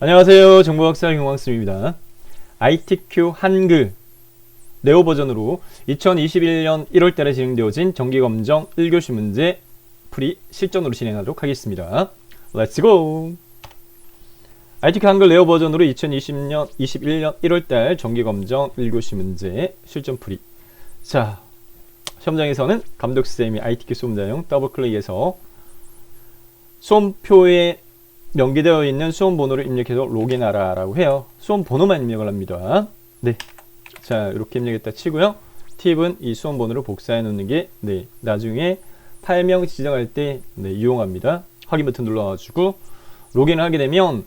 안녕하세요. 정보학사 김광수입니다. ITQ 한글 네오 버전으로 2021년 1월달에 진행되어진 정기검정 1교시 문제 풀이 실전으로 진행하도록 하겠습니다. Let's go! ITQ 한글 네오 버전으로 2021년 1월달 정기검정 1교시 문제 실전 풀이. 자, 시험장에서는 감독쌤이 ITQ 수험자용 더블클릭해서 수험표에 연계되어 있는 수험 번호를 입력해서 로그인하라 라고 해요. 수험 번호만 입력을 합니다. 네. 자, 이렇게 입력했다 치고요. 팁은 이 수험 번호를 복사해 놓는 게, 나중에 파일명 지정할 때, 유용합니다. 확인 버튼 눌러가지고, 로그인을 하게 되면,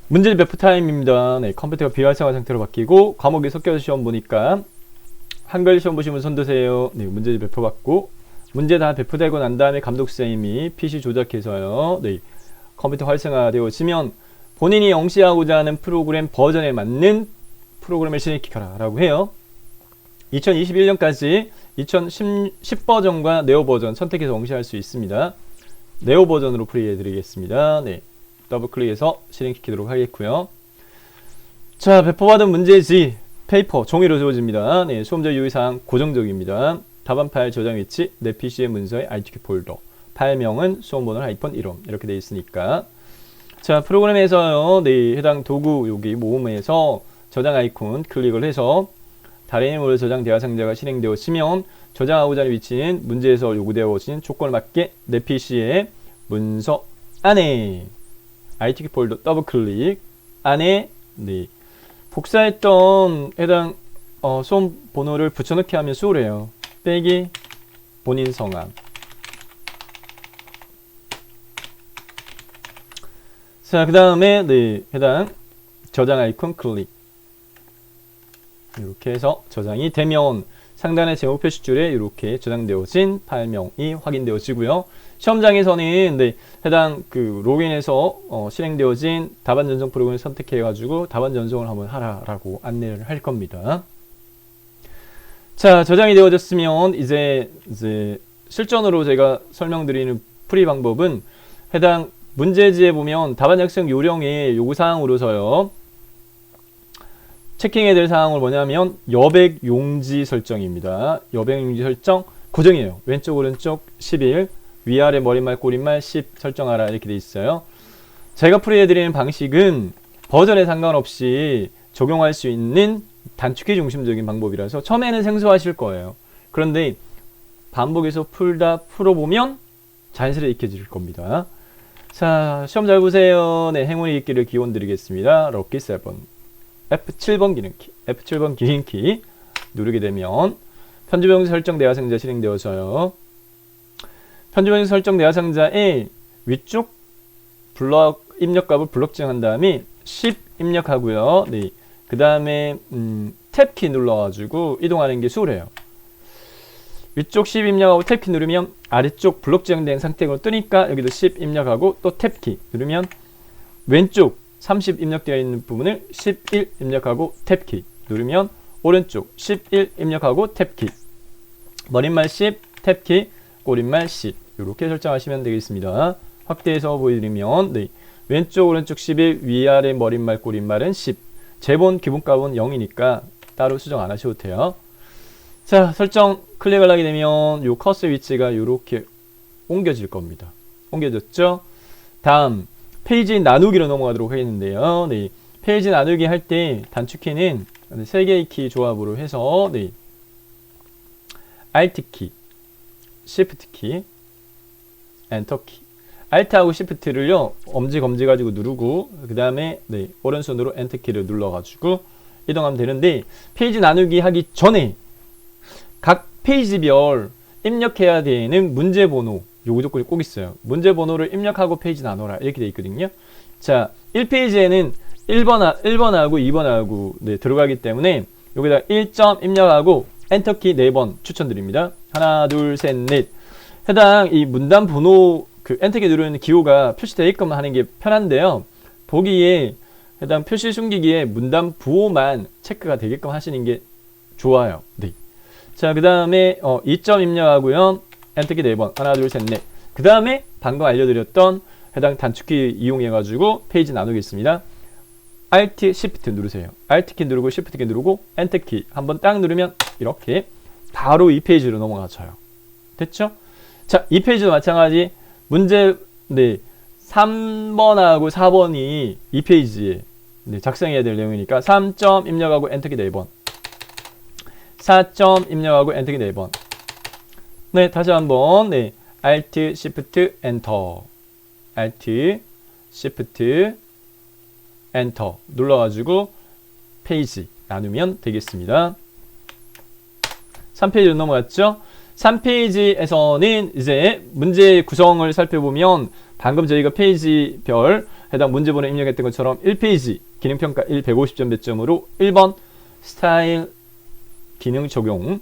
문제 배포 타임입니다. 컴퓨터가 비활성화 상태로 바뀌고, 과목이 섞여서 시험 보니까, 한글 시험 보시면 손 드세요. 문제 배포 받고, 문제 다 배포되고 난 다음에 감독쌤이 PC 조작해서요. 컴퓨터 활성화되어지면 본인이 영시하고자 하는 프로그램 버전에 맞는 프로그램을 실행시켜라 라고 해요. 2021년까지 2010 버전과 네오 버전 선택해서 영시할 수 있습니다. 네오 버전으로 풀이해 드리겠습니다. 더블 클릭해서 실행시키도록 하겠고요. 자, 배포받은 문제지 페이퍼 종이로 주어집니다. 수험자 유의사항 고정적입니다. 답안 파일 저장 위치 내 PC의 문서의 ITQ 폴더, 파일명은 수험번호 -1홈 이렇게 되어 있으니까, 자, 프로그램에서요, 해당 도구 여기 모음에서 저장 아이콘 클릭을 해서 달인의 저장 대화상자가 실행되었으면 저장하고자 하는 위치는 문제에서 요구되어진 조건을 맞게 내 PC의 문서 안에 ITQ 폴더 더블 클릭 안에 복사했던 해당 수험 번호를 붙여넣기 하면 수월해요. 빼기 본인 성함. 자, 그 다음에 해당 저장 아이콘 클릭. 이렇게 해서 저장이 되면 상단의 제목 표시줄에 이렇게 저장되어진 파일명이 확인되어지고요. 시험장에서는 해당 로그인해서 실행되어진 답안 전송 프로그램을 선택해가지고 답안 전송을 한번 하라라고 안내를 할 겁니다. 자, 저장이 되어졌으면 이제 실전으로 제가 설명드리는 풀이 방법은 해당 문제지에 보면 답안 작성 요령의 요구사항으로서요, 체킹해야 될 사항은 뭐냐면 여백 용지 설정입니다. 여백 용지 설정 고정이에요. 왼쪽 오른쪽 11, 위아래 머릿말 꼬릿말 10 설정하라 이렇게 돼 있어요. 제가 풀이해드리는 방식은 버전에 상관없이 적용할 수 있는 단축키 중심적인 방법이라서 처음에는 생소하실 거예요. 그런데 반복해서 풀어보면 자연스레 익혀질 겁니다. 자, 시험 잘 보세요. 행운이 있기를 기원 드리겠습니다. 럭키 7. F7번 기능키. F7번 기능키 누르게 되면 편집용지 설정 대화상자 실행되어서요. 편집용지 설정 대화상자에 위쪽 블럭 입력값을 블럭 지정한 다음에 10 입력하고요. 그 다음에 탭키 눌러가지고 이동하는 게 수월해요. 위쪽 10 입력하고 탭키 누르면 아래쪽 블록 지정된 상태로 뜨니까 여기도 10 입력하고 또 탭키 누르면 왼쪽 30 입력되어 있는 부분을 11 입력하고 탭키 누르면 오른쪽 11 입력하고 탭키, 머릿말 10, 탭키, 꼬릿말 10 이렇게 설정하시면 되겠습니다. 확대해서 보여드리면 왼쪽 오른쪽 11, 위아래 머릿말 꼬릿말은 10, 제본 기본값은 0이니까 따로 수정 안 하셔도 돼요. 자, 설정 클릭을 하게 되면 요 커서 위치가 이렇게 옮겨질 겁니다. 옮겨졌죠? 다음 페이지 나누기로 넘어가도록 하겠는데요. 페이지 나누기 할 때 단축키는 3개의 키 조합으로 해서 Alt키, Shift키, 엔터키. Alt하고 Shift를요 엄지 검지 가지고 누르고 그 다음에 오른손으로 엔터키를 눌러가지고 이동하면 되는데, 페이지 나누기 하기 전에 각 페이지별 입력해야 되는 문제 번호 요구 조건이 꼭 있어요. 문제 번호를 입력하고 페이지 나눠라 이렇게 돼 있거든요. 자, 1페이지에는 1번하고 2번하고 들어가기 때문에 여기다 1점 입력하고 엔터키 4번 추천드립니다. 하나, 둘, 셋, 넷. 해당 이 문단 번호 엔터키 누르는 기호가 표시되어 있게끔 하는 게 편한데요. 보기에 해당 표시 숨기기에 문단 부호만 체크가 되게끔 하시는 게 좋아요. 자, 그 다음에 2점 입력하고요. 엔터키 4번. 하나, 둘, 셋, 넷. 그 다음에 방금 알려드렸던 해당 단축키 이용해가지고 페이지 나누겠습니다. Alt, Shift 누르세요. Alt 키 누르고 Shift 키 누르고 Enter 키 한번 딱 누르면 이렇게 바로 이 페이지로 넘어가져요. 됐죠? 자, 이 페이지도 마찬가지. 문제, 네, 3번하고 4번이 이 페이지에 작성해야 될 내용이니까 3점 입력하고 엔터키 4번, 4점 입력하고 엔터키 4번. 네, 다시 한번. 네, Alt, Shift, Enter, Alt, Shift, Enter 눌러가지고 페이지 나누면 되겠습니다. 3페이지로 넘어갔죠? 3페이지에서는 이제 문제 구성을 살펴보면 방금 저희가 페이지별 해당 문제번호 입력했던 것처럼 1페이지 기능평가 1 150점 배점으로 1번 스타일 기능 적용,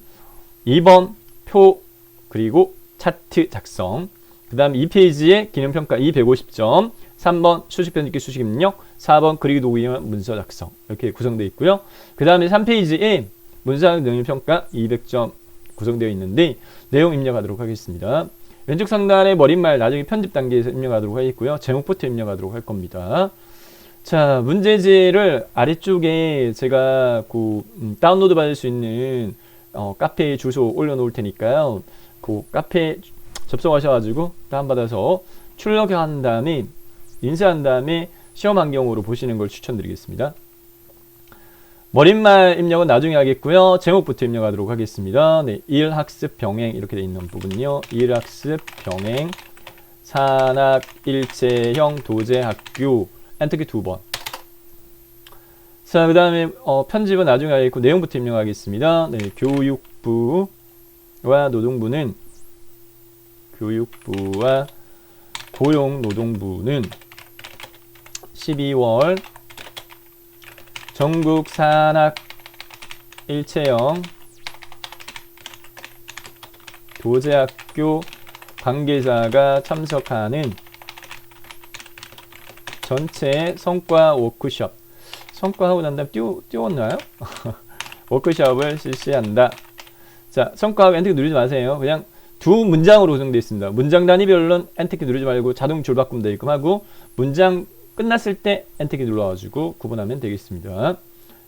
2번 표 그리고 차트 작성, 그 다음 2페이지에 기능평가 2 150점, 3번 수식 편집기 수식 입력, 4번 그리기 도구 이용 문서 작성 이렇게 구성되어 있고요. 그 다음에 3페이지에 문서 능력 평가 200점 구성되어 있는데 내용 입력하도록 하겠습니다. 왼쪽 상단에 머릿말 나중에 편집 단계에서 입력하도록 하겠고요. 제목부터 입력하도록 할 겁니다. 자, 문제지를 아래쪽에 제가 다운로드 받을 수 있는 카페 주소 올려놓을 테니까요. 그 카페 접속하셔가지고 다운받아서 출력한 다음에 인쇄한 다음에 시험 환경으로 보시는 걸 추천드리겠습니다. 머릿말 입력은 나중에 하겠고요. 제목부터 입력하도록 하겠습니다. 네, 일학습 병행 이렇게 되어 있는 부분요. 일학습 병행 산학 일체형 도제학교 엔터키 2번. 자, 그 다음에 편집은 나중에 하겠고 내용부터 입력하겠습니다. 네, 교육부와 노동부는 고용노동부는 12월 전국 산학 일체형 도제학교 관계자가 참석하는 전체 성과 워크숍, 성과하고 난 다음에 띄웠나요? 워크숍을 실시한다. 자, 성과하고 엔터키 누르지 마세요. 그냥 두 문장으로 구성되어 있습니다. 문장 단위별로는 엔터키 누르지 말고 자동 줄 바꾸면 되게끔 하고, 문장 끝났을 때 엔터키 눌러가지고 구분하면 되겠습니다.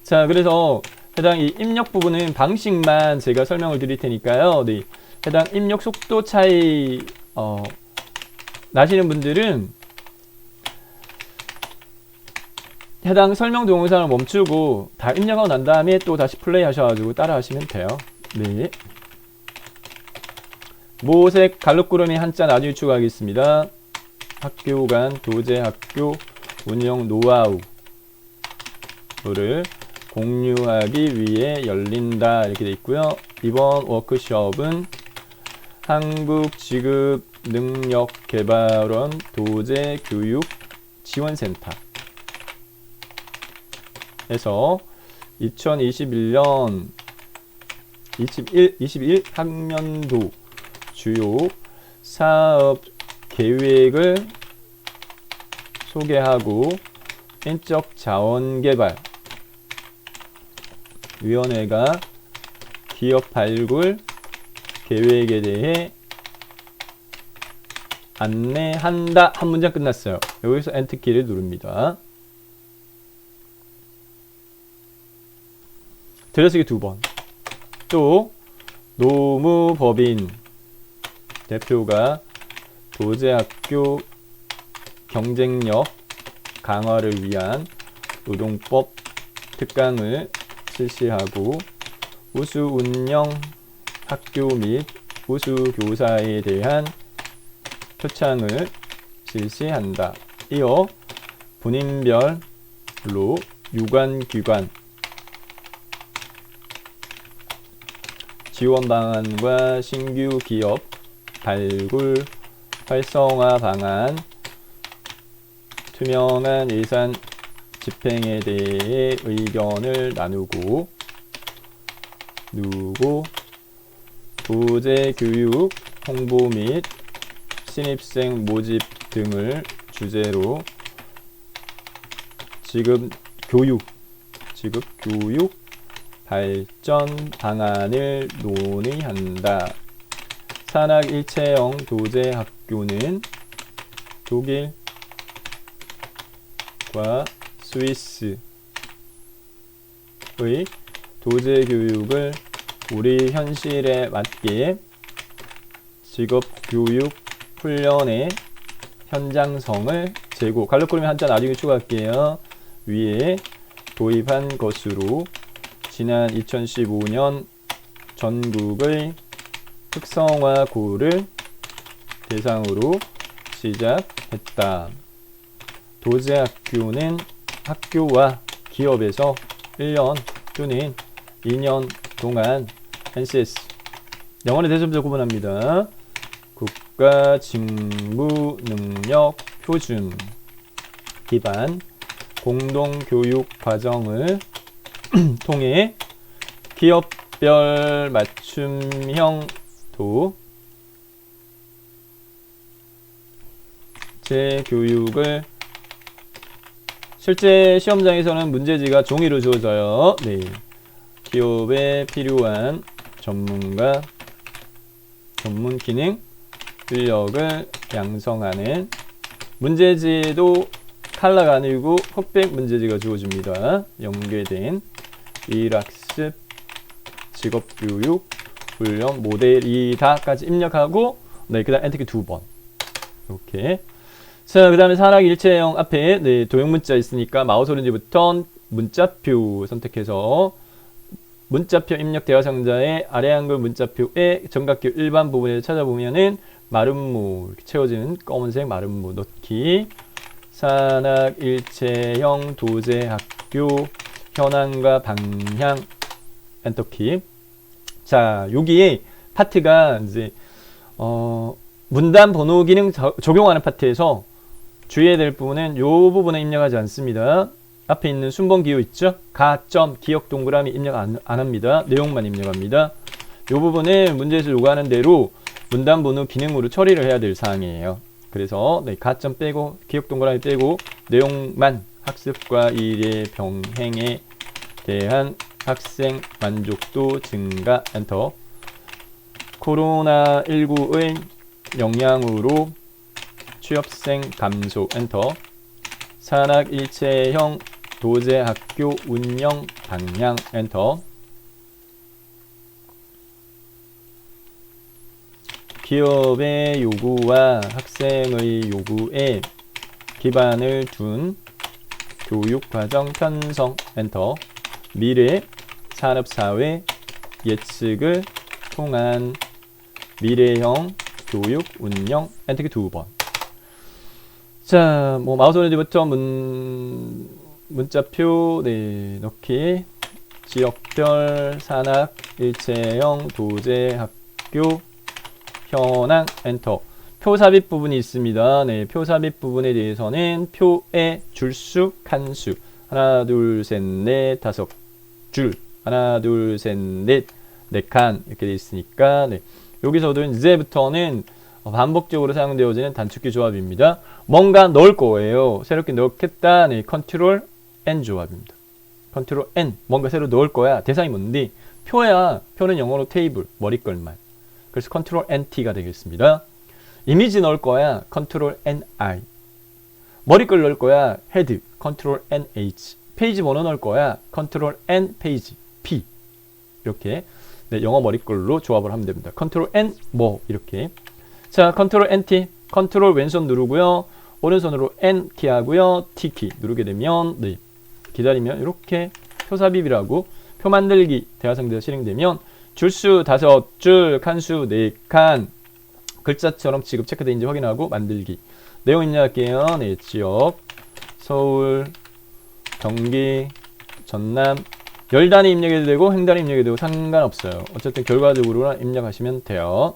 자, 그래서 해당 이 입력 부분은 방식만 제가 설명을 드릴 테니까요. 네, 해당 입력 속도 차이 나시는 분들은 해당 설명 동영상을 멈추고 다 입력하고 난 다음에 또 다시 플레이 하셔가지고 따라 하시면 돼요. 네. 모색 갈록구름이 한자 나중에 추가하겠습니다. 학교 간 도제학교 운영 노하우를 공유하기 위해 열린다 이렇게 되어 있고요. 이번 워크숍은 한국지급능력개발원 도제교육지원센터에서 2021년 21 학년도 주요 사업 계획을 소개하고 인적 자원개발 위원회가 기업 발굴 계획에 대해 안내한다. 한 문장 끝났어요. 여기서 엔터키를 누릅니다. 들여쓰기 2번. 또 노무법인 대표가 도제학교 경쟁력 강화를 위한 노동법 특강을 실시하고 우수 운영 학교 및 우수 교사에 대한 표창을 실시한다. 이어 분인별로 유관기관 지원 방안과 신규 기업 발굴 활성화 방안, 투명한 예산 집행에 대해 의견을 나누고 도제교육 홍보 및 신입생 모집 등을 주제로 지급교육 발전 방안을 논의한다. 산학 일체형 도제학교는 독일 프랑스와 스위스의 도제 교육을 우리 현실에 맞게 직업 교육 훈련의 현장성을 제고, 갈로 그리면 한자 나중에 추가할게요. 위에 도입한 것으로 지난 2015년 전국의 특성화고를 대상으로 시작했다. 도제학교는 학교와 기업에서 1년 또는 2년 동안 NCS, 영어는 대체적으로 구분합니다. 국가 직무 능력 표준 기반 공동교육 과정을 통해 기업별 맞춤형 도제교육을, 실제 시험장에서는 문제지가 종이로 주어져요. 네. 기업에 필요한 전문가, 전문 기능, 인력을 양성하는, 문제지도 칼라가 아니고 흑백 문제지가 주어집니다. 연계된 일학습, 직업교육, 훈련, 모델이다까지 입력하고, 네, 그 다음 엔터키 2번. 이렇게. 자, 그 다음에 산학 일체형 앞에, 네, 도형문자 있으니까 마우스 오른쪽부터 문자표 선택해서 문자표 입력 대화상자의 아래 한글 문자표의 정각교 일반 부분에 찾아보면은 마름모 이렇게 채워지는 검은색 마름모 넣기. 산학 일체형 도제학교 현황과 방향 엔터키. 자, 여기에 파트가 이제 문단 번호 기능 적용하는 파트에서 주의해야 될 부분은 요 부분에 입력하지 않습니다. 앞에 있는 순번 기호 있죠? 가점 기억 동그라미 입력 안 합니다. 내용만 입력합니다. 요 부분은 문제에서 요구하는 대로 문단 번호 기능으로 처리를 해야 될 사항이에요. 그래서 네, 가점 빼고 기억 동그라미 빼고 내용만, 학습과 일의 병행에 대한 학생 만족도 증가 엔터. 코로나19의 영향으로 취업생 감소 엔터. 산학 일체형 도제학교 운영 방향 엔터. 기업의 요구와 학생의 요구에 기반을 둔 교육과정 편성 엔터. 미래 산업사회 예측을 통한 미래형 교육 운영 엔터키 2번. 자, 뭐 마우스 오른쪽부터 문자표 네, 넣기. 지역별 산학 일체형 도제학교 현황 엔터. 표 삽입 부분이 있습니다. 네, 표 삽입 부분에 대해서는 표의 줄수, 칸수 하나, 둘, 셋, 넷, 다섯 줄, 하나, 둘, 셋, 넷, 네 칸 이렇게 되어 있으니까 네, 여기서도 이제부터는 반복적으로 사용되어지는 단축키 조합입니다. 뭔가 넣을 거예요. 새롭게 넣겠다. 네, 컨트롤 N 조합입니다. 컨트롤 N, 뭔가 새로 넣을 거야. 대상이 뭔데? 표야. 표는 영어로 테이블, 머리걸만. 그래서 컨트롤 NT가 되겠습니다. 이미지 넣을 거야. 컨트롤 NI. 머리걸 넣을 거야. 헤드, 컨트롤 NH. 페이지 번호 넣을 거야. 컨트롤 N 페이지, P. 이렇게 네, 영어 머리걸로 조합을 하면 됩니다. 컨트롤 N 뭐 이렇게. 자, 컨트롤 NT. 컨트롤 왼손 누르고요. 오른손으로 N 키 하고요. T 키 누르게 되면 네, 기다리면 이렇게 표 삽입이라고 표 만들기 대화상자가 실행되면 줄수 5줄, 칸수 4칸, 글자처럼 지급 체크되어있는지 확인하고 만들기. 내용 입력할게요. 네, 지역 서울, 경기, 전남. 열 단위 입력해도 되고 행 단위 입력해도 되고 상관없어요. 어쨌든 결과적으로는 입력하시면 돼요.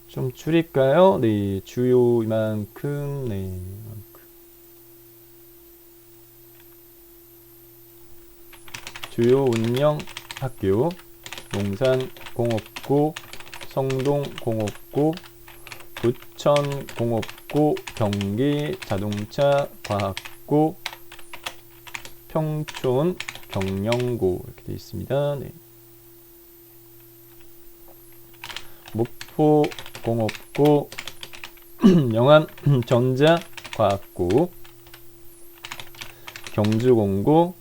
좀 줄일까요? 네, 주요 이만큼. 네, 주요 운영 학교, 용산공업고, 성동공업고, 부천공업고, 경기자동차과학고, 평촌 경영고 이렇게 되어 있습니다. 네. 목포공업고, 영암전자과학고, 경주공고,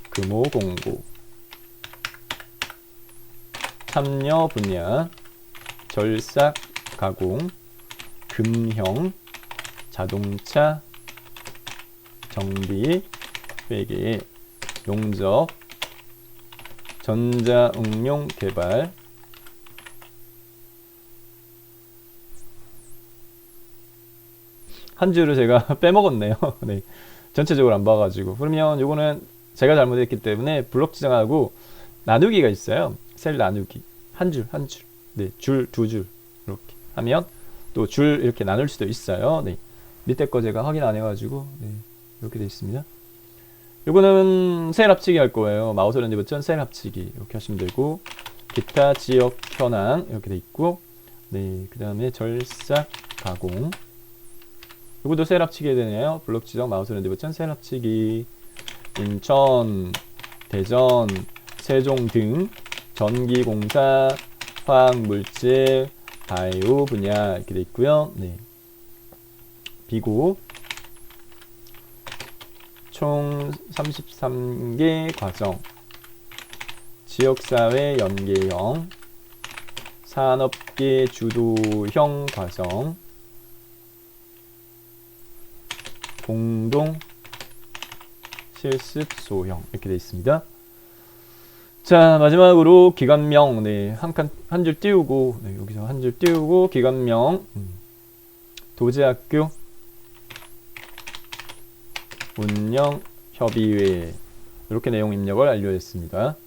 금호공고, 참여 분야, 절삭, 가공, 금형, 자동차, 정비, 회계, 용접, 전자응용 개발, 한 줄을 제가 빼먹었네요. 네. 전체적으로 안 봐가지고. 그러면 요거는 제가 잘못했기 때문에 블록 지정하고 나누기가 있어요. 셀 나누기. 한 줄, 한 줄. 네. 줄, 두 줄. 이렇게 하면 또 줄 이렇게 나눌 수도 있어요. 네. 밑에 거 제가 확인 안 해가지고. 네. 이렇게 되어 있습니다. 요거는 셀 합치기 할 거예요. 마우스 렌즈 버튼 셀 합치기. 이렇게 하시면 되고. 기타 지역 현황. 이렇게 돼 있고. 네. 그 다음에 절삭, 가공. 이것도 셀 합치기 해야 되네요. 블록 지정 마우스 렌즈 버튼 셀 합치기. 인천, 대전, 세종 등 전기공사, 화학물질, 바이오 분야 이렇게 돼 있고요. 네. 비고 총 33개 과정, 지역사회 연계형, 산업계 주도형 과정, 공동 실습 소형 이렇게 되어 있습니다. 자, 마지막으로 기관명, 네, 한 줄 띄우고, 네, 여기서 한 줄 띄우고, 기관명, 도제학교, 운영협의회, 이렇게 내용 입력을 완료했습니다.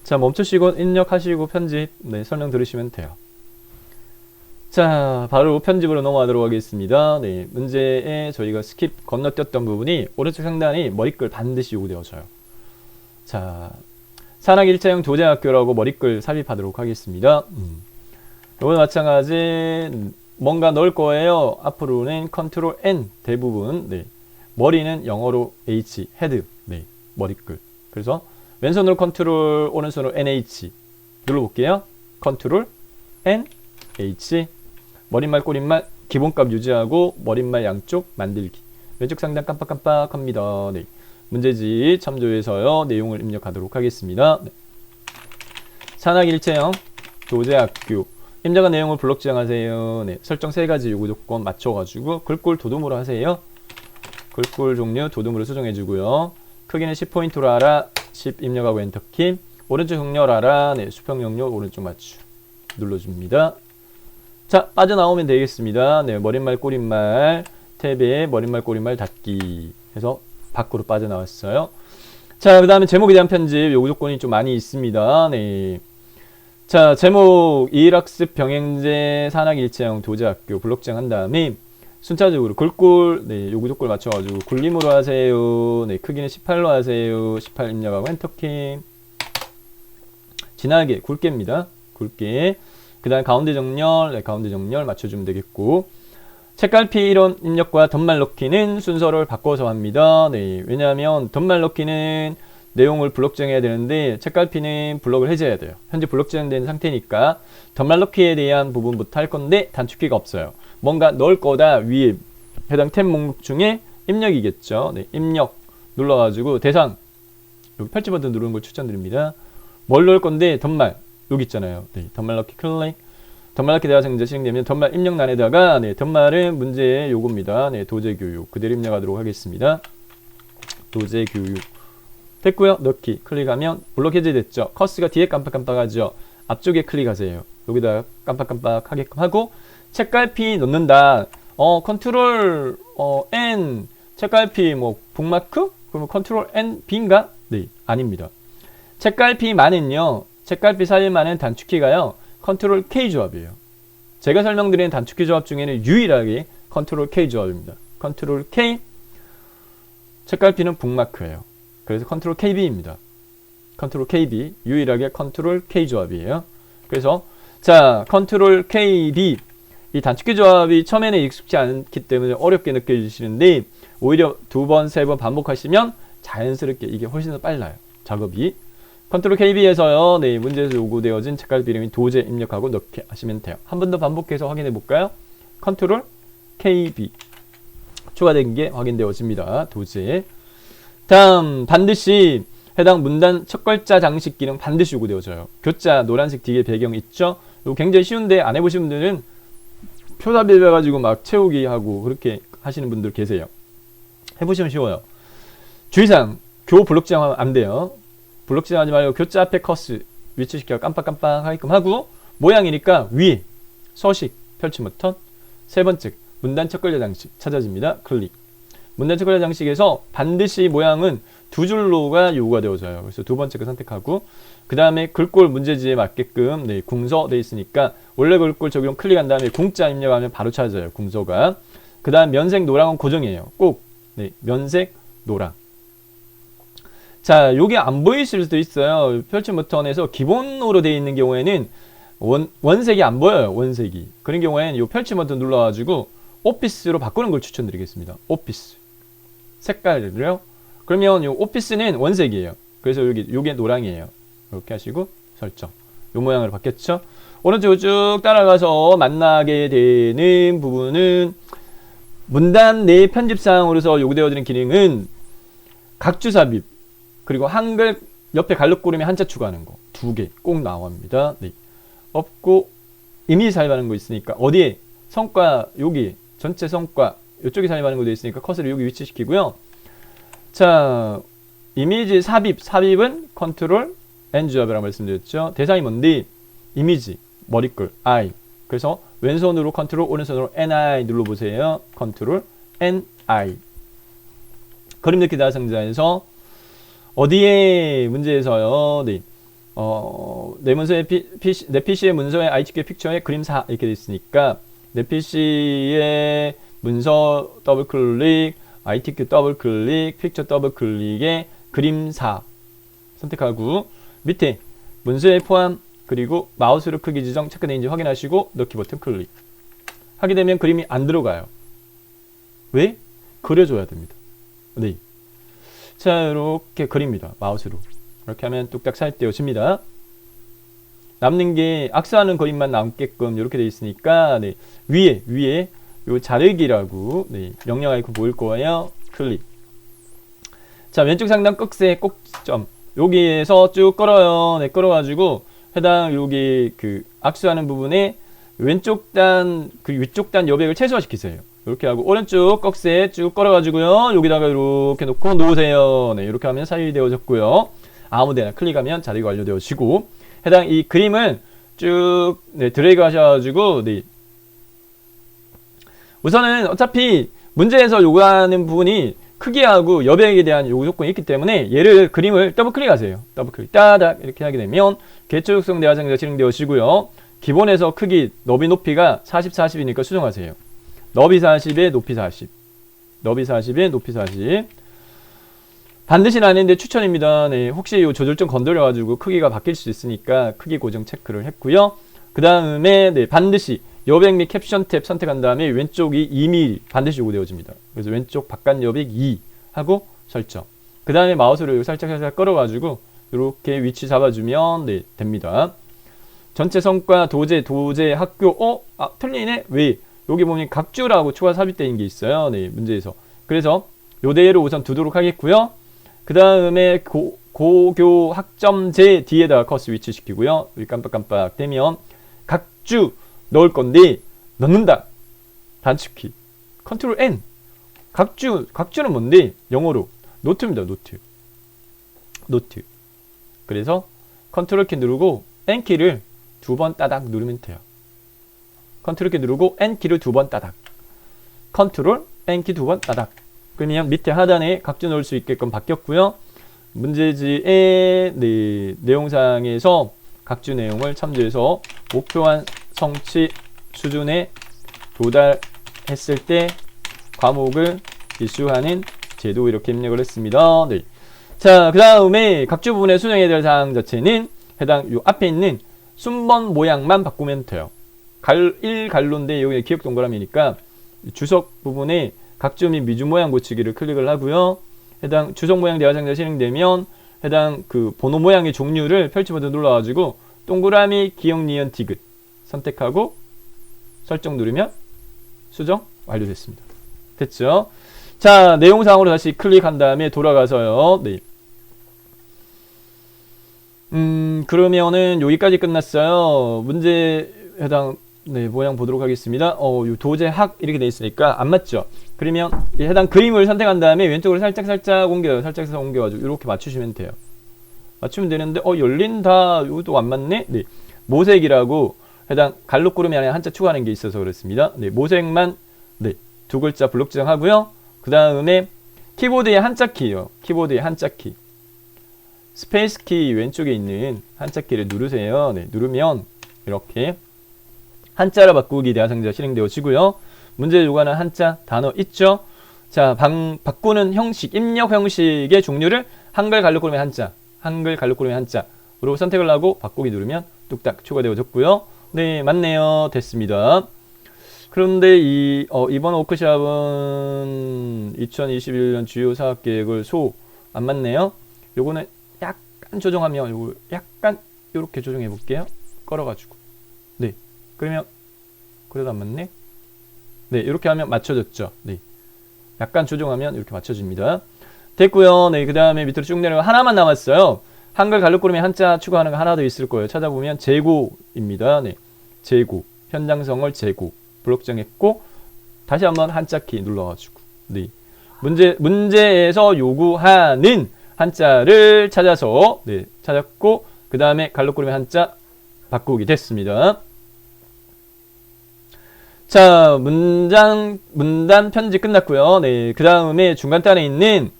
자, 멈추시고 입력하시고 편집, 네, 설명 들으시면 돼요. 자, 바로 편집으로 넘어가도록 하겠습니다. 네, 문제에 저희가 스킵 건너뛰었던 부분이 오른쪽 상단이 머리글 반드시 요구되어져요. 자, 산학 1차형 도제학교라고 머리글 삽입하도록 하겠습니다. 이건 마찬가지 뭔가 넣을 거예요. 앞으로는 컨트롤 N 대부분, 네, 머리는 영어로 H, 헤드, 네, 머리글. 그래서 왼손으로 컨트롤, 오른손으로 NH 눌러볼게요. 컨트롤 N, H, 머릿말 꼬릿말 기본값 유지하고 머릿말 양쪽 만들기. 왼쪽 상단 깜빡깜빡합니다. 네. 문제지 참조해서요. 내용을 입력하도록 하겠습니다. 네. 산학 일체형 도제학교 입력한 내용을 블록 지정하세요. 네. 설정 3가지 요구 조건 맞춰가지고 글꼴 도둠으로 하세요. 글꼴 종류 도둠으로 수정해주고요. 크기는 10포인트로 하라. 10 입력하고 엔터키. 오른쪽 형렬 하라. 네. 수평 형렬 오른쪽 맞추 눌러줍니다. 자, 빠져나오면 되겠습니다. 네, 머릿말 꼬릿말 탭에 머릿말 꼬릿말 닫기 해서 밖으로 빠져나왔어요. 자, 그 다음에 제목에 대한 편집 요구 조건이 좀 많이 있습니다. 네. 자, 제목 2일학습 병행제 산학 일체형 도제학교 블록 지정한 다음에 순차적으로 글꼴, 네, 요구 조건 맞춰가지고 굴림으로 하세요. 네, 크기는 18로 하세요. 18 입력하고 엔터키. 진하게 굵게입니다. 굵게. 그 다음 가운데 정렬, 네, 가운데 정렬 맞춰주면 되겠고, 책갈피 이론 입력과 덧말 넣기는 순서를 바꿔서 합니다. 네, 왜냐하면 덧말 넣기는 내용을 블록 지정해야 되는데 책갈피는 블록을 해제해야 돼요. 현재 블록 지정된 상태니까 덧말 넣기에 대한 부분부터 할 건데 단축키가 없어요. 뭔가 넣을 거다 위에 해당 탭 목록 중에 입력이겠죠. 네, 입력 눌러가지고 대상 여기 팔찌 버튼 누르는 걸 추천드립니다. 뭘 넣을 건데 덧말 여기 있잖아요. 네, 덧말 넣기 클릭. 덧말 넣기 대화 정자 실행되면 덧말 입력란에다가 네, 덧말은 문제의 요구입니다. 네, 도제교육 그대로 입력하도록 하겠습니다. 도제교육 됐고요. 넣기 클릭하면 블록 해제됐죠. 커스가 뒤에 깜빡깜빡하죠. 앞쪽에 클릭하세요. 여기다 깜빡깜빡 하게끔 하고 책갈피 넣는다. 컨트롤 N 책갈피 뭐 북마크? 그러면 컨트롤 N B인가? 네, 아닙니다. 책갈피만은요. 책갈피 사이만은 단축키가요. 컨트롤 K 조합이에요. 제가 설명드린 단축키 조합 중에는 유일하게 컨트롤 K 조합입니다. 컨트롤 K 책갈피는 북마크예요. 그래서 컨트롤 KB입니다. 컨트롤 KB 유일하게 컨트롤 K 조합이에요. 그래서 자 컨트롤 KB 이 단축키 조합이 처음에는 익숙지 않기 때문에 어렵게 느껴지시는데 오히려 2번, 3번 반복하시면 자연스럽게 이게 훨씬 더 빨라요. 작업이. 컨트롤 KB에서요. 네, 문제에서 요구되어진 책갈피 이름이 도제 입력하고 넣기 하시면 돼요. 한 번 더 반복해서 확인해 볼까요? 컨트롤 KB 추가된 게 확인되어집니다. 도제. 다음 반드시 해당 문단 첫 글자 장식 기능 반드시 요구되어져요. 교자 노란색 뒤에 배경 있죠? 이거 굉장히 쉬운데 안 해보신 분들은 표답 해가지고 막 채우기 하고 그렇게 하시는 분들 계세요. 해보시면 쉬워요. 주의사항 교 블록 지정하면 안 돼요. 블록 지정하지 말고 교자 앞에 커스 위치시켜 깜빡깜빡 하게끔 하고, 모양이니까 위에 서식 펼침 버튼, 세 번째 문단 첫 글자 장식 찾아집니다. 클릭. 문단 첫 글자 장식에서 반드시 모양은 두 줄로가 요구가 되어져요. 그래서 두 번째 거 선택하고, 그 다음에 글꼴 문제지에 맞게끔 궁서 돼 있으니까 원래 글꼴 적용 클릭한 다음에 궁자 입력하면 바로 찾아져요. 궁서가. 그 다음 면색 노랑은 고정이에요. 꼭 면색 노랑. 자, 요게 안 보이실 수도 있어요. 펼침 버튼에서 기본으로 되어 있는 경우에는 원색이 안 보여요. 원색이. 그런 경우에는 요 펼침 버튼 눌러가지고 오피스로 바꾸는 걸 추천드리겠습니다. 오피스. 색깔을요. 그러면 요 오피스는 원색이에요. 그래서 요게 노랑이에요. 이렇게 하시고 설정. 요 모양으로 바뀌었죠. 오른쪽으로 쭉 따라가서 만나게 되는 부분은 문단 내 편집사항으로서 요구되어지는 기능은 각주 삽입, 그리고 한글 옆에 갈록구름에 한자 추가하는 거 2개 꼭 나옵니다. 네. 없고 이미지 삽입하는 거 있으니까 어디에 성과 여기 전체 성과 이쪽에 삽입하는 거 되어 있으니까 커서를 여기 위치시키고요. 자, 이미지 삽입은 컨트롤 N 조합이라고 말씀드렸죠. 대상이 뭔데? 이미지 머리글 I. 그래서 왼손으로 컨트롤, 오른손으로 NI 눌러보세요. 컨트롤 NI. 그림 넣기 대상자에서 어디에 문제에서요. 네. 내 문서의 내 PC의 문서의 ITK 픽처에 그림 4 이렇게 되어 있으니까 내 PC의 문서 더블 클릭, ITQ 더블 클릭, 픽처 더블 클릭에 그림 4 선택하고 밑에 문서의 포함 그리고 마우스로 크기 지정 체크되는지 확인하시고 넣기 버튼 클릭. 하게 되면 그림이 안 들어가요. 왜? 그려줘야 됩니다. 네. 자, 이렇게 그립니다. 마우스로. 이렇게 하면 뚝딱 삽입되어집니다. 남는 게 악수하는 그림만 남게끔 이렇게 되어 있으니까 네. 위에 요 자르기라고 명령 아이콘 보일 거예요. 클릭. 자, 왼쪽 상단 끝에 꼭점 여기에서 쭉 끌어요. 네, 끌어가지고 해당 여기 그 악수하는 부분에 왼쪽 단 그 위쪽 단 여백을 최소화시키세요. 이렇게 하고 오른쪽 꺽쇠 쭉 끌어가지고요. 여기다가 이렇게 놓고 놓으세요. 네, 이렇게 하면 삽입이 되어졌고요. 아무데나 클릭하면 자리가 완료되어지고 해당 이 그림을 쭉 드래그 하셔가지고 우선은 어차피 문제에서 요구하는 부분이 크기하고 여백에 대한 요구 조건이 있기 때문에 얘를 그림을 더블 클릭하세요. 더블 클릭 따닥 이렇게 하게 되면 개체 육성 대화장치가 실행되어지고요. 기본에서 크기 너비 높이가 40, 40이니까 수정하세요. 너비 40에 높이 40. 너비 40에 높이 40. 반드시는 아닌데 추천입니다. 네, 혹시 이 조절점 건드려가지고 크기가 바뀔 수 있으니까 크기 고정 체크를 했고요. 그 다음에 반드시 여백 및 캡션 탭 선택한 다음에 왼쪽이 2mm 반드시 요구되어집니다. 그래서 왼쪽 바깥 여백 2 하고 설정. 그 다음에 마우스를 살짝 끌어가지고 이렇게 위치 잡아주면 됩니다. 전체 성과 도제 학교 틀리네? 왜? 여기 보면 각주라고 추가 삽입되어 있는 게 있어요. 네, 문제에서. 그래서 요대로 우선 두도록 하겠고요. 그 다음에 고교 학점제 뒤에다가 커스 위치시키고요. 여기 깜빡깜빡 되면 각주 넣을 건데 넣는다. 단축키. 컨트롤 N. 각주는 뭔데? 영어로 노트입니다. 노트. 그래서 컨트롤 키 누르고 N 키를 2번 따닥 누르면 돼요. 컨트롤 키 누르고 N 키를 2번 따닥. 컨트롤 N 키 2번 따닥. 그러면 밑에 하단에 각주 넣을 수 있게끔 바뀌었고요. 문제지의 내용사항에서 각주 내용을 참조해서 목표한 성취 수준에 도달했을 때 과목을 이수하는 제도 이렇게 입력을 했습니다. 네. 자, 그 다음에 각주 부분에 수정해야 될 사항 자체는 해당 요 앞에 있는 순번 모양만 바꾸면 돼요. 1갈로인데 여기 기억 동그라미니까 주석 부분에 각주 및 미주 모양 고치기를 클릭을 하고요. 해당 주석 모양 대화상자 실행되면 해당 그 번호 모양의 종류를 펼치 버튼 눌러가지고 동그라미 기억 니은 디귿 선택하고 설정 누르면 수정 완료됐습니다. 됐죠? 자, 내용사항으로 다시 클릭한 다음에 돌아가서요. 네. 그러면은 여기까지 끝났어요. 문제 해당 네, 모양 보도록 하겠습니다. 요 도제학 이렇게 돼 있으니까 안 맞죠? 그러면 해당 그림을 선택한 다음에 왼쪽으로 살짝 옮겨요. 살짝 옮겨가지고 이렇게 맞추시면 돼요. 맞추면 되는데 열린다. 이것도 안 맞네. 네, 모색이라고 해당 갈록구름이 아니라 한자 추가하는 게 있어서 그렇습니다. 네, 모색만 네, 두 글자 블록 지정하고요. 그 다음에 키보드의 한자 키요. 키보드의 한자 키. 스페이스 키 왼쪽에 있는 한자 키를 누르세요. 네, 누르면 이렇게 한자로 바꾸기 대하상자 실행되어지고요. 문제 요구하는 한자 단어 있죠? 자, 바꾸는 형식, 입력 형식의 종류를 한글 갈록구름의 한자, 한글 갈록구름의 한자로 선택을 하고 바꾸기 누르면 뚝딱 추가되어졌고요. 네, 맞네요. 됐습니다. 그런데 이번 워크샵은 2021년 주요 사업계획을 안 맞네요. 요거는 약간 조정하면 요거 약간 요렇게 조정해 볼게요. 걸어가지고. 네. 그러면 그래도 안 맞네. 네, 이렇게 하면 맞춰졌죠. 네. 약간 조정하면 이렇게 맞춰집니다. 됐고요. 네, 그 다음에 밑으로 쭉 내려가 하나만 남았어요. 한글 갈록구름에 한자 추가하는 거 하나 더 있을 거예요. 찾아보면 재고입니다. 네. 재고. 현장성을 재고. 블록 정했고 다시 한번 한자 키 눌러가지고 네. 문제에서 요구하는 한자를 찾아서 네, 찾았고 그 다음에 갈록구름의 한자 바꾸기 됐습니다. 자, 문단 편집 끝났고요. 네, 그 다음에 중간단에 있는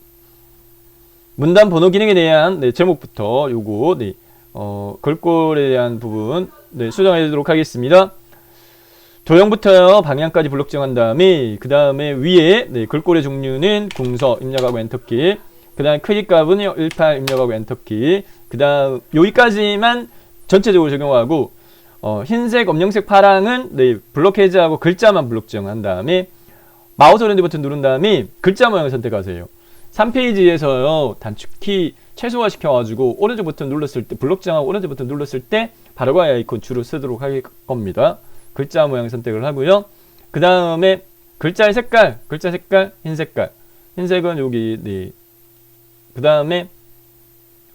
문단 번호 기능에 대한 네, 제목부터 요거 네, 글꼴에 대한 부분 네, 수정해 주도록 하겠습니다. 도형부터요 방향까지 블록 정한 다음에 그 다음에 위에 네, 글꼴의 종류는 궁서 입력하고 엔터키 그 다음에 크기 값은 18 입력하고 엔터키 그 다음 여기까지만 전체적으로 적용하고 흰색, 검정색, 파랑은 네, 블록 해제하고 글자만 블록 정한 다음에 마우스 오른쪽 버튼 누른 다음에 글자 모양을 선택하세요. 3페이지에서요 단축키 최소화 시켜가지고 오른쪽 버튼 눌렀을 때 블록 정하고 오른쪽 버튼 눌렀을 때 바로가이 아이콘 주로 쓰도록 할 겁니다. 글자 모양 선택을 하고요. 그 다음에 글자 색깔 흰 색깔 흰색은 여기 네. 그 다음에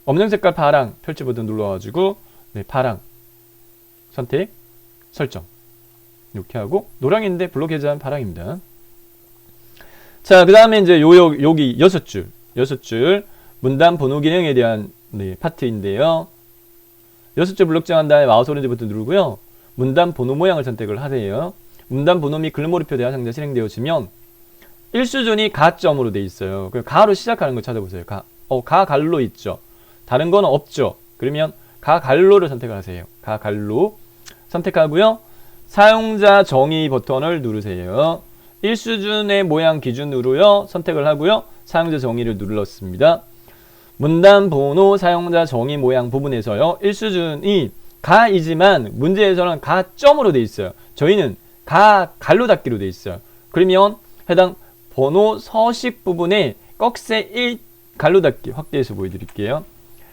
검정 색깔 파랑 펼치 버튼 눌러가지고 네, 파랑 선택 설정 이렇게 하고 노랑인데 블록 해제한 파랑입니다. 자, 그 다음에 이제 여기 6줄 문단 번호 기능에 대한 네, 파트인데요. 6줄 블록 정한 다음에 마우스 오른쪽 버튼 누르고요. 문단 번호 모양을 선택을 하세요. 문단 번호 및 글몰이표 대하상자 실행되어지면 1수준이 가점으로 되어 있어요. 가로 시작하는 거 찾아보세요. 가갈로 있죠. 다른 건 없죠. 그러면 가갈로를 선택을 하세요. 가갈로 선택하고요. 사용자 정의 버튼을 누르세요. 1수준의 모양 기준으로요. 선택을 하고요. 사용자 정의를 눌렀습니다. 문단 번호 사용자 정의 모양 부분에서요. 1수준이 가이지만 문제에서는 가점으로 되어 있어요. 저희는 가갈로 닫기로 되어 있어요. 그러면 해당 번호 서식 부분에 꺽쇠 1 갈로 닫기 확대해서 보여드릴게요.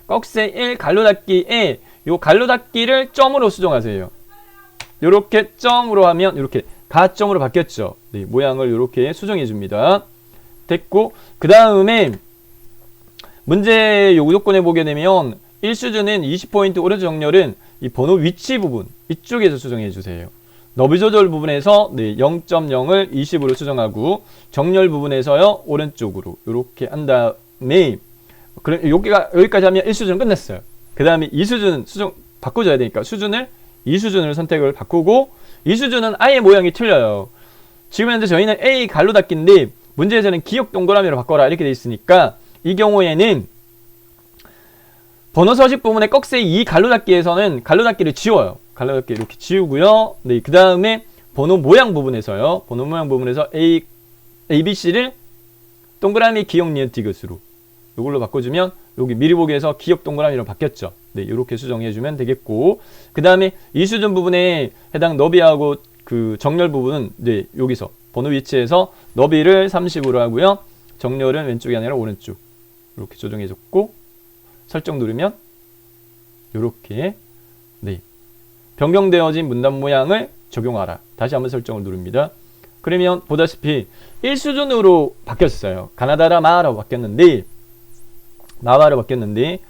꺽쇠 1 갈로 닫기에 요 갈로 닫기를 점으로 수정하세요. 요렇게 점으로 하면 이렇게 가점으로 바뀌었죠. 네, 모양을 이렇게 수정해 줍니다. 됐고 그 다음에 문제 요구 조건에 보게 되면 1수준은 20포인트 오른쪽 정렬은 이 번호 위치 부분 이쪽에서 수정해 주세요. 너비 조절 부분에서 네, 0.0을 20으로 수정하고 정렬 부분에서요 오른쪽으로 이렇게 한 다음에 여기까지 하면 1수준 끝냈어요. 그 다음에 2수준 수정 바꿔줘야 되니까 수준을 2수준을 선택을 바꾸고 2수준은 아예 모양이 틀려요. 지금 현재 저희는 A 갈로 닫기인데 문제에서는 기역 동그라미로 바꿔라 이렇게 돼 있으니까 이 경우에는 번호 서식 부분의 꺽쇠 2 갈로 닫기에서는 갈로 닫기를 지워요. 갈로 닫기 이렇게 지우고요. 네, 그 다음에 번호 모양 부분에서요. 번호 모양 부분에서 ABC를 동그라미 기역 니은 디귿으로 이걸로 바꿔주면 여기 미리 보기에서 기역 동그라미로 바뀌었죠. 네, 이렇게 수정해주면 되겠고 그 다음에 이 수준 부분에 해당 너비하고 그 정렬 부분은 네, 여기서 번호 위치에서 너비를 30으로 하고요. 정렬은 왼쪽이 아니라 오른쪽 이렇게 조정해줬고 설정 누르면 이렇게 네, 변경되어진 문단 모양을 적용하라. 다시 한번 설정을 누릅니다. 그러면 보다시피 1수준으로 바뀌었어요. 가나다라 마라고 바뀌었는데, 마바로 바뀌었는데,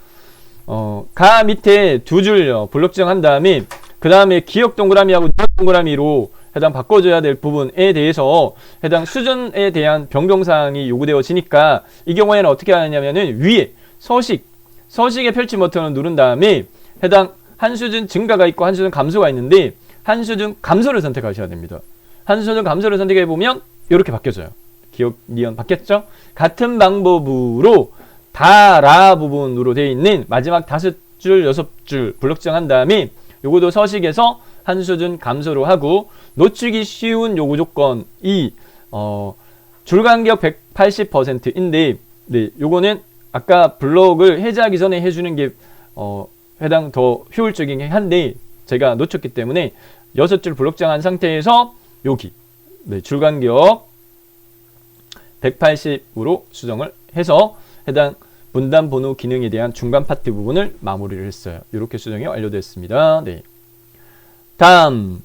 가 밑에 두 줄요. 블록정 한 다음에, 그 다음에 기억 동그라미하고 누락 동그라미로 해당 바꿔줘야 될 부분에 대해서 해당 수준에 대한 변경사항이 요구되어지니까 이 경우에는 어떻게 하냐면은 위에 서식의 펼침 버튼을 누른 다음에 해당 한 수준 증가가 있고 한 수준 감소가 있는데 한 수준 감소를 선택하셔야 됩니다. 한 수준 감소를 선택해 보면 이렇게 바뀌어져요. 기억 니은 바뀌었죠? 같은 방법으로 다라 부분으로 되어 있는 마지막 5줄, 6줄 블록정 한 다음에 요것도 서식에서 한 수준 감소로 하고 놓치기 쉬운 요구 조건이 줄간격 180%인데 네, 요거는 아까 블록을 해제하기 전에 해주는 게 해당 더 효율적이긴 한데 제가 놓쳤기 때문에 6줄 블록정한 상태에서 여기 네, 줄간격 180으로 수정을 해서 해당 분단 번호 기능에 대한 중간 파트 부분을 마무리를 했어요. 이렇게 수정이 완료됐습니다. 네. 다음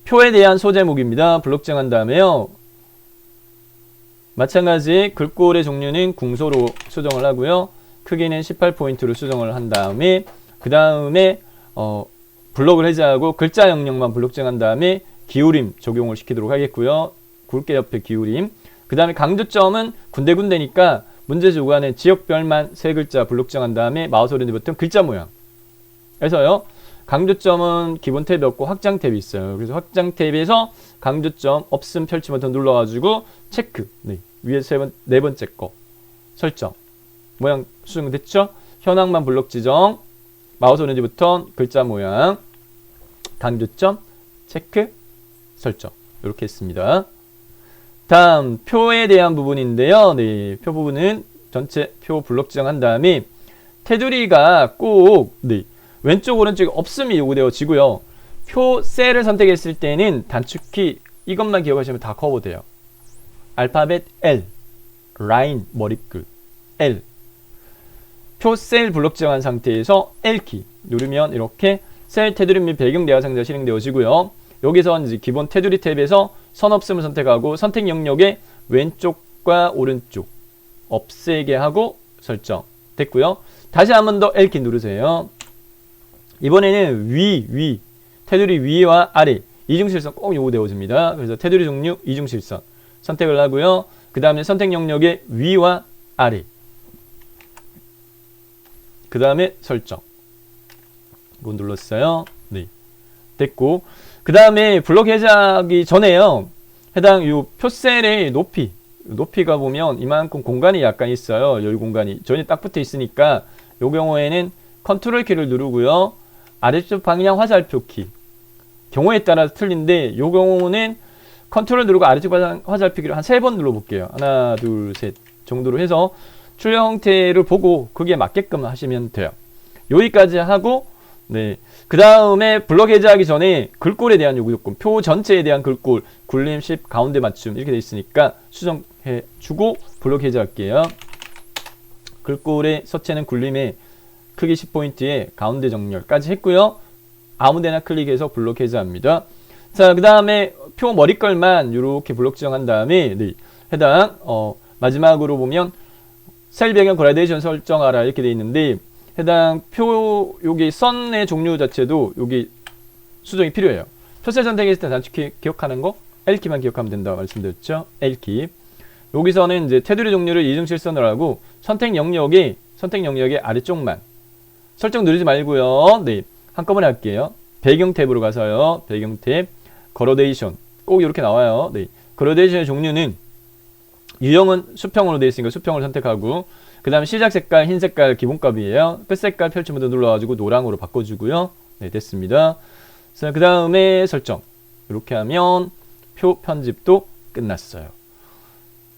표에 대한 소제목입니다. 블록정한 다음에요. 마찬가지 글꼴의 종류는 궁소로 수정을 하고요. 크기는 18포인트로 수정을 한 다음에 그 다음에 블록을 해제하고 글자 영역만 블록정한 다음에 기울임 적용을 시키도록 하겠고요. 굵게 옆에 기울임. 그 다음에 강조점은 군데군데니까 문제 주관의 지역별만 3글자 블록정한 다음에 마우스 오른쪽 버튼 글자 모양. 그래서요. 강조점은 기본 탭이 없고 확장 탭이 있어요. 그래서 확장 탭에서 강조점 없음 펼치 버튼 눌러가지고 체크. 네. 위에 네 번째 거 설정. 모양 수정됐죠? 현황만 블록 지정. 마우스 오른쪽 버튼 글자 모양. 강조점 체크 설정. 이렇게 했습니다. 다음 표에 대한 부분인데요. 네. 표 부분은 전체 표 블록 지정한 다음에 테두리가 꼭 네. 왼쪽 오른쪽에 없음이 요구되어지고요. 표 셀을 선택했을 때는 단축키 이것만 기억하시면 다 커버돼요. 알파벳 L, 라인 머리끝 L. 표 셀 블록 지정한 상태에서 L키 누르면 이렇게 셀 테두리 및 배경 대화 상자가 실행되어지고요. 여기서 이제 기본 테두리 탭에서 선 없음을 선택하고 선택 영역에 왼쪽과 오른쪽 없애게 하고 설정 됐고요. 다시 한 번 더 L키 누르세요. 이번에는 위, 테두리 위와 아래 이중실선 꼭 요구되어집니다. 그래서 테두리 종류 이중실선 선택을 하고요. 그 다음에 선택 영역의 위와 아래 그 다음에 설정 이거 눌렀어요. 네, 됐고 그 다음에 블록 해제하기 전에요. 해당 요 표셀의 높이가 보면 이만큼 공간이 약간 있어요. 여유 공간이 전이 딱 붙어 있으니까 요 경우에는 컨트롤 키를 누르고요. 아래쪽 방향 화살표 키 경우에 따라서 틀린데 요 경우는 컨트롤 누르고 아래쪽 화살표 키를 한 3번 눌러볼게요. 하나 둘 셋 정도로 해서 출력 형태를 보고 그게 맞게끔 하시면 돼요. 여기까지 하고 네. 그 다음에 블록 해제하기 전에 글꼴에 대한 요구 조건 표 전체에 대한 글꼴 굴림 10 가운데 맞춤 이렇게 돼 있으니까 수정해 주고 블록 해제할게요. 글꼴의 서체는 굴림에 크기 10포인트에 가운데 정렬까지 했고요. 아무데나 클릭해서 블록 해제합니다. 자, 그 다음에 표 머리걸만 이렇게 블록 지정한 다음에 네, 해당 마지막으로 보면 셀 배경 그라데이션 설정하라 이렇게 돼 있는데 해당 표 여기 선의 종류 자체도 여기 수정이 필요해요. 표셀 선택했을 때 단축키 기억하는 거 L키만 기억하면 된다 말씀드렸죠. L키. 여기서는 이제 테두리 종류를 이중실선으로 하고 선택 영역의 아래쪽만 설정 누르지 말고요. 네, 한꺼번에 할게요. 배경 탭으로 가서요. 배경 탭, 그라데이션 꼭 이렇게 나와요. 네, 그라데이션의 종류는 유형은 수평으로 되어 있으니까 수평을 선택하고 그 다음에 시작 색깔 흰 색깔 기본값이에요. 끝 색깔 펼치 모드 눌러가지고 노랑으로 바꿔주고요. 네, 됐습니다. 자, 그 다음에 설정 이렇게 하면 표 편집도 끝났어요.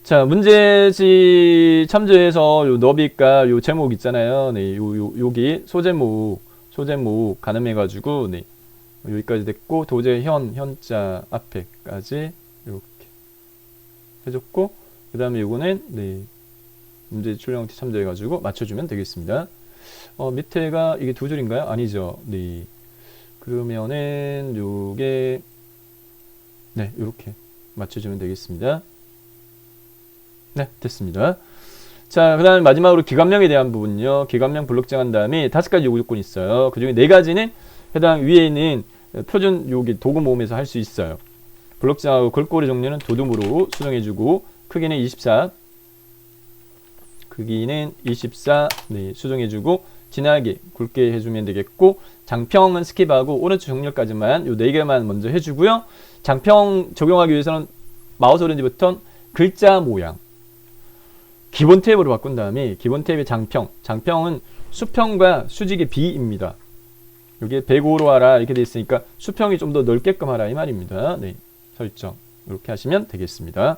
자, 문제지 참조해서 요 너비가 요 제목 있잖아요. 네, 여기 소제목 가늠해가지고 네, 여기까지 됐고 도제 현자 앞에까지 이렇게 해줬고 그 다음에 요거는 네, 문제 출력 형태 참조해가지고 맞춰주면 되겠습니다. 밑에가 이게 2줄인가요? 아니죠. 네, 그러면은 요게 네, 요렇게 맞춰주면 되겠습니다. 네, 됐습니다. 자, 그 다음에 마지막으로 기관명에 대한 부분요. 기관명 블록 정한 다음에 5가지 요구 조건이 있어요. 그 중에 4가지는 해당 위에 있는 표준 여기 도구 모음에서 할 수 있어요. 블록 정하고 글꼴의 종류는 도둠으로 수정해주고 크기는 24, 크기는 24 네, 수정해주고 진하게 굵게 해주면 되겠고 장평은 스킵하고 오른쪽 정렬까지만 요 4개만 먼저 해주고요. 장평 적용하기 위해서는 마우스 오른쪽부터 글자 모양 기본 탭으로 바꾼 다음에 기본 탭의 장평은 수평과 수직의 비입니다. 여기에 105로 하라 이렇게 되어 있으니까 수평이 좀 더 넓게끔 하라 이 말입니다. 네, 설정 이렇게 하시면 되겠습니다.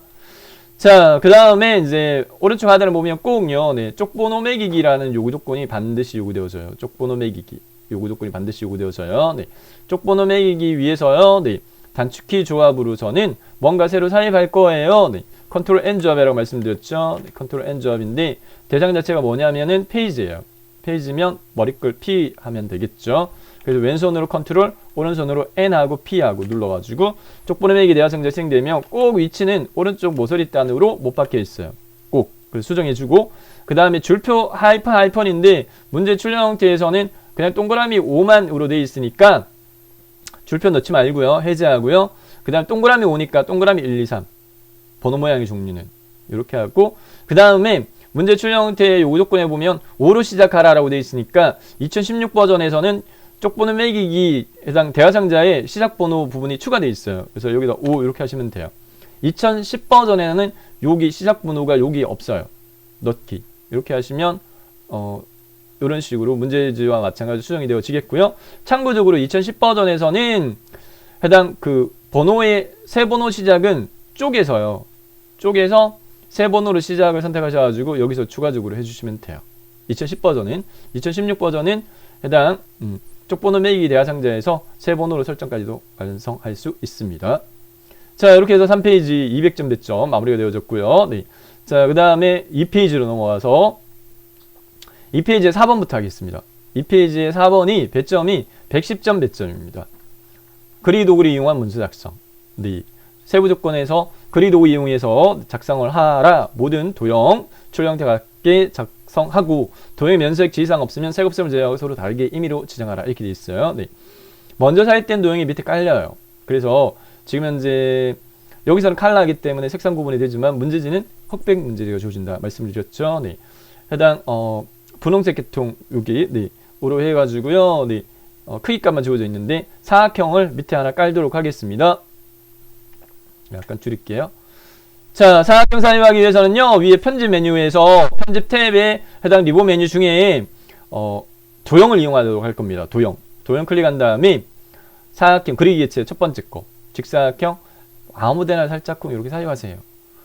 자, 그 다음에 이제 오른쪽 하단을 보면 꼭요, 네, 쪽번호 매기기라는 요구 조건이 반드시 요구되어져요. 쪽번호 매기기 요구 조건이 반드시 요구되어져요. 네, 쪽번호 매기기 위해서요, 네, 단축키 조합으로서는 뭔가 새로 삽입할 거예요. 네, 컨트롤 N 조합이라고 말씀드렸죠. 네, 컨트롤 N 조합인데 대상 자체가 뭐냐면은 페이지예요. 페이지면 머리글 P 하면 되겠죠. 그래서 왼손으로 컨트롤, 오른손으로 N하고 P하고 눌러가지고 쪽번호 매기 대화성 재생되면 꼭 위치는 오른쪽 모서리 단으로 못 박혀 있어요. 꼭 그래서 수정해주고 그 다음에 줄표 하이펀인데 문제 출력 형태에서는 그냥 동그라미 5만으로 되어 있으니까 줄표 넣지 말고요. 해제하고요. 그 다음 동그라미 5니까 동그라미 1, 2, 3 번호 모양의 종류는 이렇게 하고 그 다음에 문제 출력 형태의 요구 조건에 보면 5로 시작하라라고 되어 있으니까 2016 버전에서는 쪽번호 매기기 해당 대화상자에 시작번호 부분이 추가되어 있어요. 그래서 여기다 5 이렇게 하시면 돼요. 2010 버전에는 여기 시작번호가 여기 없어요. 넣기 이렇게 하시면 이런 식으로 문제지와 마찬가지로 수정이 되어지겠고요. 참고적으로 2010 버전에서는 해당 그 번호의 세 번호 시작은 쪼개서요. 쪼개서 세 번호로 시작을 선택하셔가지고 여기서 추가적으로 해주시면 돼요. 2010 버전은 2016 버전은 해당 쪽번호 매기기 대화상자에서 세 번호로 설정까지도 완성할 수 있습니다. 자, 이렇게 해서 3페이지 200점 됐죠. 마무리가 되어졌고요. 네. 자, 그 다음에 2페이지로 넘어가서 2페이지의 4번부터 하겠습니다. 2페이지의 4번이 배점이 110점 배점입니다. 그리 도구를 이용한 문서 작성. 네. 세부 조건에서 그리 도구 이용해서 작성을 하라. 모든 도형, 출력형태 같게 작성하고 도형 면색 지시사항 없으면 색없음을 제외하고 서로 다르게 임의로 지정하라. 이렇게 되어 있어요. 네. 먼저 삽입된 도형이 밑에 깔려요. 그래서 지금 현재 여기서는 컬러이기 때문에 색상 구분이 되지만 문제지는 흑백 문제지가 주어진다. 말씀드렸죠. 네. 해당 분홍색 계통 여기 네. 으로 해가지고요. 네. 크기값만 주어져 있는데 사각형을 밑에 하나 깔도록 하겠습니다. 약간 줄일게요. 자, 사각형 삽입하기 위해서는요, 위에 편집 메뉴에서 편집 탭에 해당 리본 메뉴 중에 도형을 이용하도록 할 겁니다. 도형 클릭한 다음에 사각형 그리기 개체 첫 번째 거 직사각형 아무데나 살짝쿵 이렇게 삽입하세요.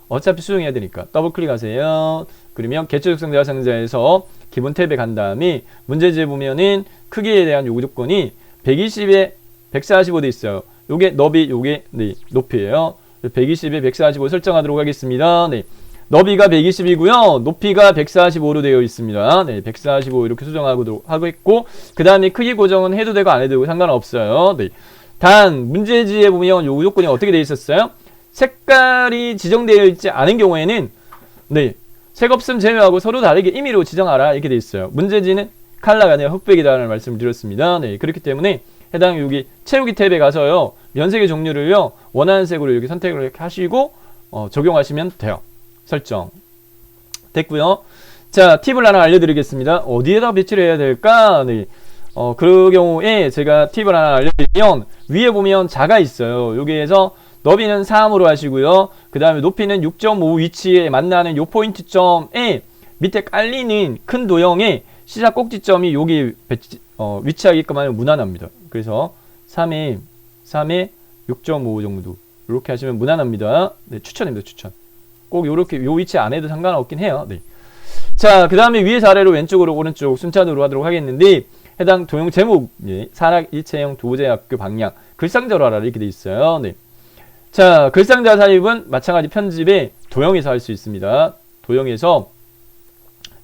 어차피 수정해야 되니까 더블 클릭하세요. 그러면 개체 적성 대화상자에서 기본 탭에 간 다음에 문제지에 보면은 크기에 대한 요구 조건이 120에 145 돼 있어요. 요게 너비, 요게 네, 높이에요. 120에 145 설정하도록 하겠습니다. 네. 너비가 120이고요. 높이가 145로 되어 있습니다. 네, 145 이렇게 수정하고 있고 그 다음에 크기 고정은 해도 되고 안 해도 되고 상관없어요. 네. 단 문제지에 보면 요구 조건이 어떻게 되어 있었어요? 색깔이 지정되어 있지 않은 경우에는 네, 색 없음 제외하고 서로 다르게 임의로 지정하라 이렇게 되어 있어요. 문제지는 컬러가 아니라 흑백이다라는 말씀을 드렸습니다. 네, 그렇기 때문에 해당 여기 채우기 탭에 가서요 면색의 종류를요 원하는 색으로 이렇게 선택을 이렇게 하시고 적용하시면 돼요. 설정 됐고요. 자, 팁을 하나 알려드리겠습니다. 어디에다 배치를 해야 될까? 네. 그 경우에 제가 팁을 하나 알려드리면 위에 보면 자가 있어요. 여기에서 너비는 3으로 하시고요. 그 다음에 높이는 6.5 위치에 만나는 요 포인트점에 밑에 깔리는 큰 도형의 시작 꼭지점이 여기 위치하게끔 하면 무난합니다. 그래서 3에 6.5 정도 이렇게 하시면 무난합니다. 네, 추천입니다. 추천. 꼭 요렇게 요 위치 안 해도 상관없긴 해요. 네. 자, 그 다음에 위에서 아래로 왼쪽으로 오른쪽 순차적으로 하도록 하겠는데 해당 도형 제목 산악 일체형 도제학교 방향 글상자로 하라 이렇게 돼 있어요. 네. 자, 글상자 삽입은 마찬가지 편집에 도형에서 할 수 있습니다. 도형에서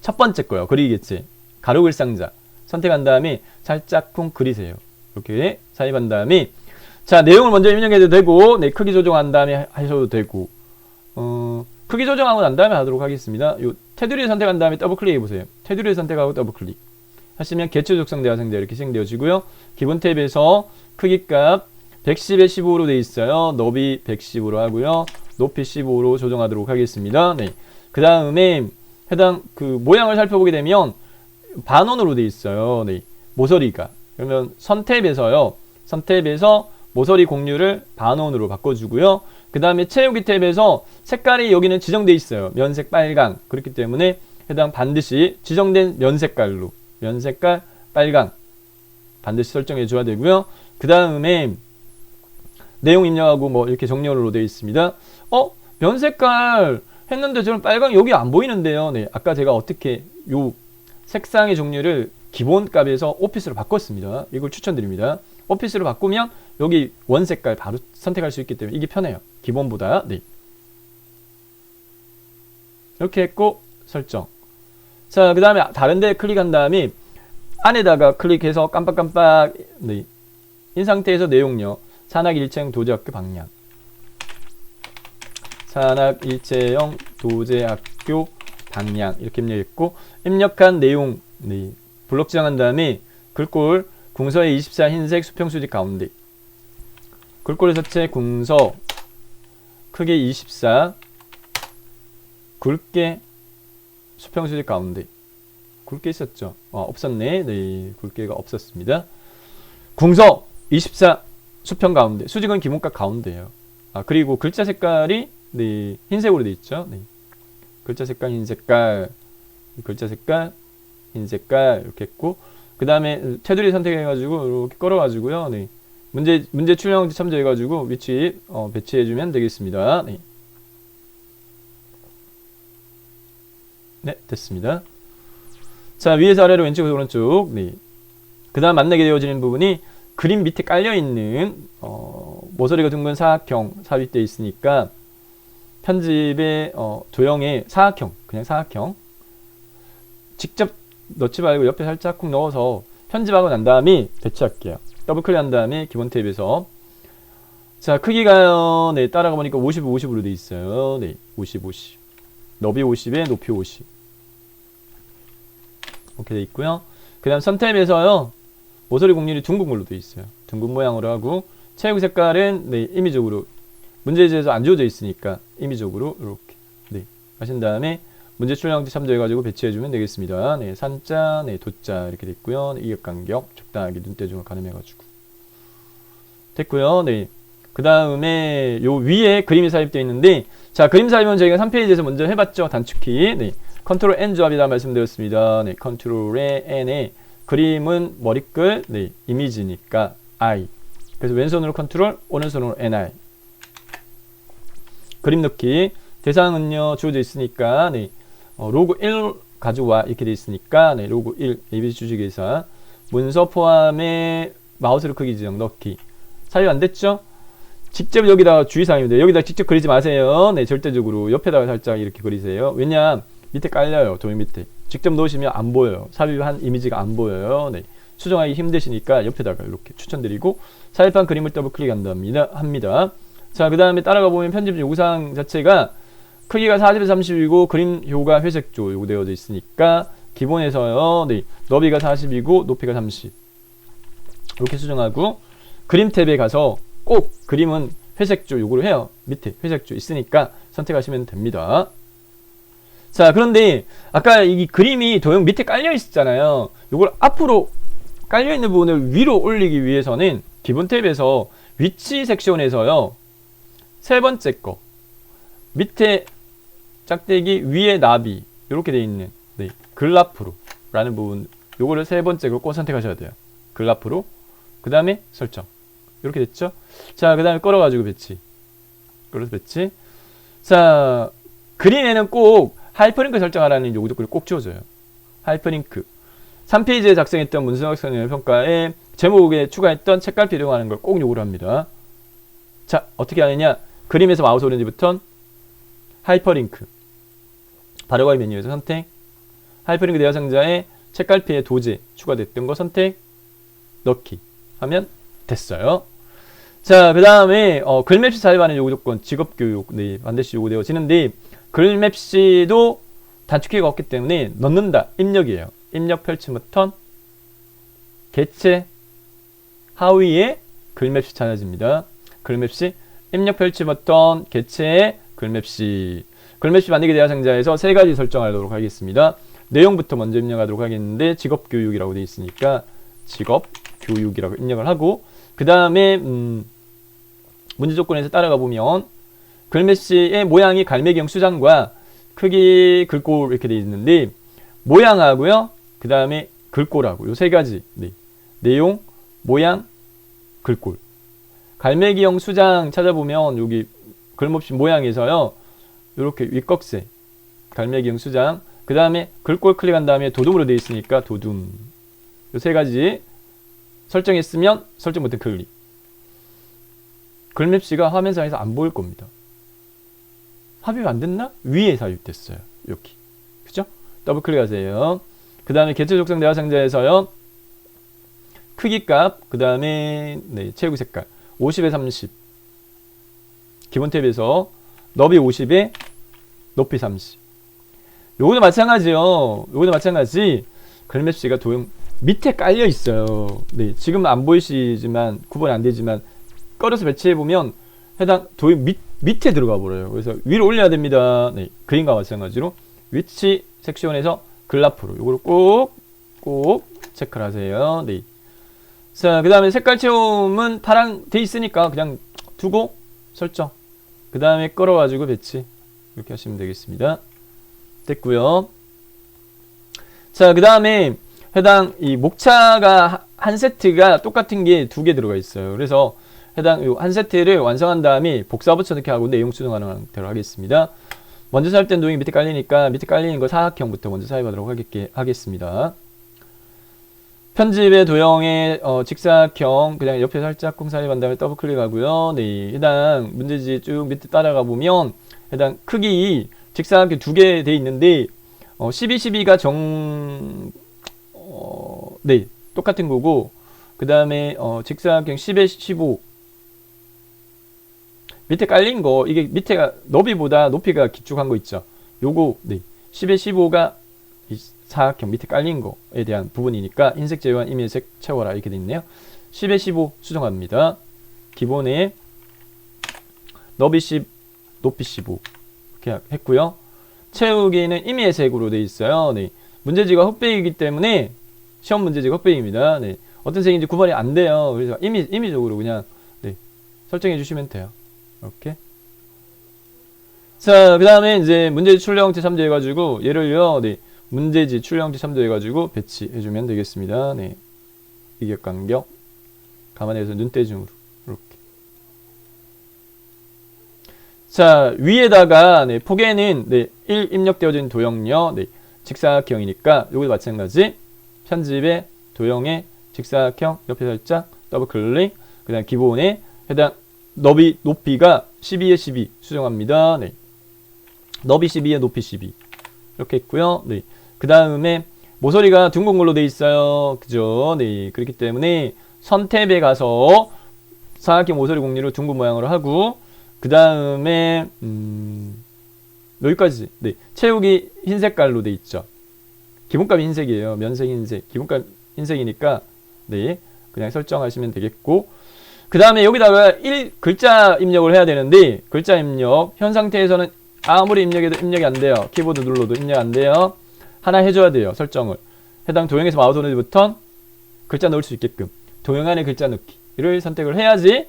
첫 번째 거요. 그리겠지. 가로 글상자 선택한 다음에 살짝쿵 그리세요. 이렇게 삽입한 다음에 자, 내용을 먼저 입력해도 되고, 네, 크기 조정한 다음에 하셔도 되고, 크기 조정하고 난 다음에 하도록 하겠습니다. 요 테두리를 선택한 다음에 더블 클릭해 보세요. 테두리를 선택하고 더블 클릭 하시면 개체 적성 대화상대 이렇게 생겨지고요. 기본 탭에서 크기 값 110에 15로 되어 있어요. 너비 110으로 하고요. 높이 15로 조정하도록 하겠습니다. 네. 그 다음에 해당 그 모양을 살펴보게 되면 반원으로 되어 있어요. 네. 모서리가. 그러면 선탭에서요. 선탭에서 모서리 공률을 반원으로 바꿔주고요. 그 다음에 채우기 탭에서 색깔이 여기는 지정되어 있어요. 면색 빨강. 그렇기 때문에 해당 반드시 지정된 면 색깔로 면 색깔 빨강 반드시 설정해 줘야 되고요. 그 다음에 내용 입력하고 뭐 이렇게 정렬로 되어 있습니다. 면 색깔 했는데 저는 빨강 여기 안 보이는데요. 네, 아까 제가 어떻게 요 색상의 종류를 기본 값에서 오피스로 바꿨습니다. 이걸 추천드립니다. 오피스로 바꾸면 여기 원 색깔 바로 선택할 수 있기 때문에 이게 편해요. 기본보다. 네. 이렇게 했고 설정. 자, 그 다음에 다른 데 클릭한 다음에 안에다가 클릭해서 깜빡깜빡 네. 인 상태에서 내용요. 산학일체형 도제학교 방향. 산학일체형 도제학교 방향 이렇게 입력했고 입력한 내용 네. 블록 지정한 다음에 글꼴 궁서의 24 흰색 수평 수직 가운데 글꼴의 서체 궁서 크게 24 굵게 수평 수직 가운데 굵게 있었죠? 없었네. 네, 굵게가 없었습니다. 궁서 24 수평 가운데 수직은 기본값 가운데예요. 그리고 글자 색깔이 네, 흰색으로 되어 있죠. 네. 글자 색깔 흰 색깔 글자 색깔 흰 색깔 이렇게 했고 그 다음에 테두리 선택해가지고 이렇게 걸어가지고요. 네. 문제 출력지 참조해가지고 위치 배치해주면 되겠습니다. 네. 네, 됐습니다. 자, 위에서 아래로 왼쪽에서 오른쪽. 네. 그 다음 만나게 되어지는 부분이 그림 밑에 깔려있는 모서리가 둥근 사각형 삽입되어 있으니까 편집에 도형에 사각형 그냥 사각형 직접 넣지 말고 옆에 살짝 콕 넣어서 편집하고 난 다음에 배치할게요. 더블 클릭한 다음에 기본 탭에서 자 크기가 네 따라가 보니까 50, 50으로 돼 있어요. 네 50, 50 너비 50에 높이 50 이렇게 돼 있고요. 그 다음 선탭에서요 모서리 공률이 둥근 걸로 돼 있어요. 둥근 모양으로 하고 채우기 색깔은 네 임의적으로 문제지에서 안 주어져 있으니까 임의적으로 이렇게 네 하신 다음에 문제 출력지 참조해가지고 배치해주면 되겠습니다. 네, 산자, 네, 도자 이렇게 됐고요. 이격간격 적당하게 눈대중을 가늠해가지고 됐고요. 네, 그 다음에 요 위에 그림이 삽입되어 있는데 자 그림 삽입은 저희가 3페이지에서 먼저 해봤죠. 단축키 네, 컨트롤 N 조합이다 말씀드렸습니다. 네, 컨트롤에 N에 그림은 머리글 네, 이미지니까 I 그래서 왼손으로 컨트롤 오른손으로 NI 그림 넣기 대상은요 주어져 있으니까 네, 로그 1 가져와 이렇게 돼 있으니까 네, 로그 1 ABC 주식회사 문서 포함에 마우스로 크기 지정 넣기 삽입 안 됐죠? 직접 여기다가 주의사항입니다. 여기다 직접 그리지 마세요. 네, 절대적으로 옆에다가 살짝 이렇게 그리세요. 왜냐 밑에 깔려요. 도면 밑에 직접 넣으시면 안 보여요. 삽입한 이미지가 안 보여요. 네, 수정하기 힘드시니까 옆에다가 이렇게 추천드리고 삽입한 그림을 더블 클릭한답니다. 합니다. 자, 그 다음에 따라가 보면 편집 요구사항 자체가 크기가 40에서 30이고 그림 효가 회색조 요구 되어져 있으니까 기본에서요. 네, 너비가 40이고 높이가 30 이렇게 수정하고 그림 탭에 가서 꼭 그림은 회색조 요구를 해요. 밑에 회색조 있으니까 선택하시면 됩니다. 자, 그런데 아까 이 그림이 도형 밑에 깔려 있었잖아요. 요걸 앞으로 깔려 있는 부분을 위로 올리기 위해서는 기본 탭에서 위치 섹션에서요. 세 번째 거 밑에 짝대기 위에 나비 이렇게 돼 있는 네, 글라프로 라는 부분 요거를 세 번째 걸 꼭 선택하셔야 돼요. 글라프로 그 다음에 설정 이렇게 됐죠. 자, 그 다음에 끌어가지고 배치 끌어서 배치. 자, 그림에는 꼭 하이퍼링크 설정하라는 요구조건이 꼭 주어져요. 하이퍼링크 3페이지에 작성했던 문서학생의 평가에 제목에 추가했던 책갈피 이용하는 걸 꼭 요구를 합니다. 자, 어떻게 하느냐 그림에서 마우스 오른쪽부터 하이퍼링크 바로가기 메뉴에서 선택 하이퍼링크 대화 상자에 책갈피에 도제 추가됐던 거 선택 넣기 하면 됐어요. 자, 그 다음에 글맵시 사입하는 요구 조건 직업교육 네, 반드시 요구되어지는데 글맵시도 단축키가 없기 때문에 넣는다 입력이에요. 입력 펼침 버튼 개체 하위에 글맵시 찾아집니다. 글맵시 입력 펼침 버튼 개체에 글맵시 만들기 대상자에서 세 가지 설정하도록 하겠습니다. 내용부터 먼저 입력하도록 하겠는데 직업교육이라고 되어 있으니까 직업교육이라고 입력을 하고 그 다음에 문제 조건에서 따라가 보면 글맵시의 모양이 갈매기형 수장과 크기 글꼴 이렇게 되어 있는데 모양하고요. 그 다음에 글꼴하고 요 세 가지 네. 내용, 모양, 글꼴 갈매기형 수장 찾아보면 여기 글맵시 모양에서요. 이렇게 윗꺽쇠 갈매기형 수장 그 다음에 글꼴 클릭한 다음에 도둠으로 되어 있으니까 도둠 요 세 가지 설정했으면 설정 버튼 클릭 글맵시가 화면상에서 안 보일 겁니다. 삽입 안 됐나? 위에 삽입됐어요. 여기 그죠? 더블 클릭하세요. 그 다음에 개체 속성 대화상자에서요. 크기값 그 다음에 네, 채우기 색깔 50에 30 기본 탭에서 너비 50에 높이 30 요거도 마찬가지요. 요거도 마찬가지 글맵시가 도형 밑에 깔려 있어요. 네, 지금 안 보이시지만 구분이 안 되지만 꺼려서 배치해 보면 해당 도형 밑에 들어가 버려요. 그래서 위로 올려야 됩니다. 네, 그림과 마찬가지로 위치 섹션에서 글 앞으로 요거를 꼭 체크를 하세요. 네. 자, 그 다음에 색깔 채움은 파랑 돼 있으니까 그냥 두고 설정. 그 다음에 끌어가지고 배치. 이렇게 하시면 되겠습니다. 됐고요. 자, 그 다음에 해당 이 목차가 한 세트가 똑같은 게 두 개 들어가 있어요. 그래서 해당 요 한 세트를 완성한 다음에 복사 붙여넣기 하고 내용 수정 가능한 대로 하겠습니다. 먼저 사입된 도형이 밑에 깔리니까 밑에 깔리는 거 사각형부터 먼저 사입하도록 하겠습니다. 편집의 도형의 직사각형 그냥 옆에 살짝 콩 사입한 다음에 더블 클릭하고요. 네, 해당 문제지 쭉 밑에 따라가 보면 해당 크기 직사각형 두 개 돼 있는데 12, 12가 네, 똑같은 거고 그 다음에 직사각형 10에 15 밑에 깔린 거 이게 밑에가 너비보다 높이가 기축한 거 있죠. 요거 네, 10에 15가 이 사각형 밑에 깔린 거에 대한 부분이니까 흰색 제외한 이미색 채워라 이렇게 돼 있네요. 10에 15 수정합니다. 기본에 너비 10 높이 15 이렇게 했고요. 채우기는 임의색으로 되어 있어요. 네. 문제지가 흑백이기 때문에 시험 문제지가 흑백입니다. 네. 어떤 색인지 구분이 안 돼요. 그래서 임의적으로 그냥 네. 설정해 주시면 돼요. 이렇게. 자, 그 다음에 이제 문제지 출력형태 참조해가지고 얘를요, 네. 문제지 출력형태 참조해가지고 배치해주면 되겠습니다. 네. 이격 간격 감안해서 눈대중으로 이렇게. 자, 위에다가 네, 폭에는 네, 1 입력되어진 도형요. 네, 직사각형이니까 요것도 마찬가지. 편집의 도형의 직사각형 옆에 살짝 더블 클릭. 그다음 기본에 해당 너비 높이가 12에 12 수정합니다. 네. 너비 12에 높이 12. 이렇게 있고요. 네. 그다음에 모서리가 둥근 걸로 돼 있어요. 그죠? 네. 그렇기 때문에 선탭에 가서 사각형 모서리 공리로 둥근 모양으로 하고 그 다음에 여기까지 네 채우기 흰 색깔로 돼 있죠. 기본값이 흰색이에요. 면색 흰색 기본값 흰색이니까 네 그냥 설정하시면 되겠고 그 다음에 여기다가 1 글자 입력을 해야 되는데 글자 입력 현 상태에서는 아무리 입력해도 입력이 안 돼요. 키보드 눌러도 입력 안 돼요. 하나 해줘야 돼요. 설정을 해당 도형에서 마우스 오른쪽 버튼 글자 넣을 수 있게끔 도형 안에 글자 넣기를 선택을 해야지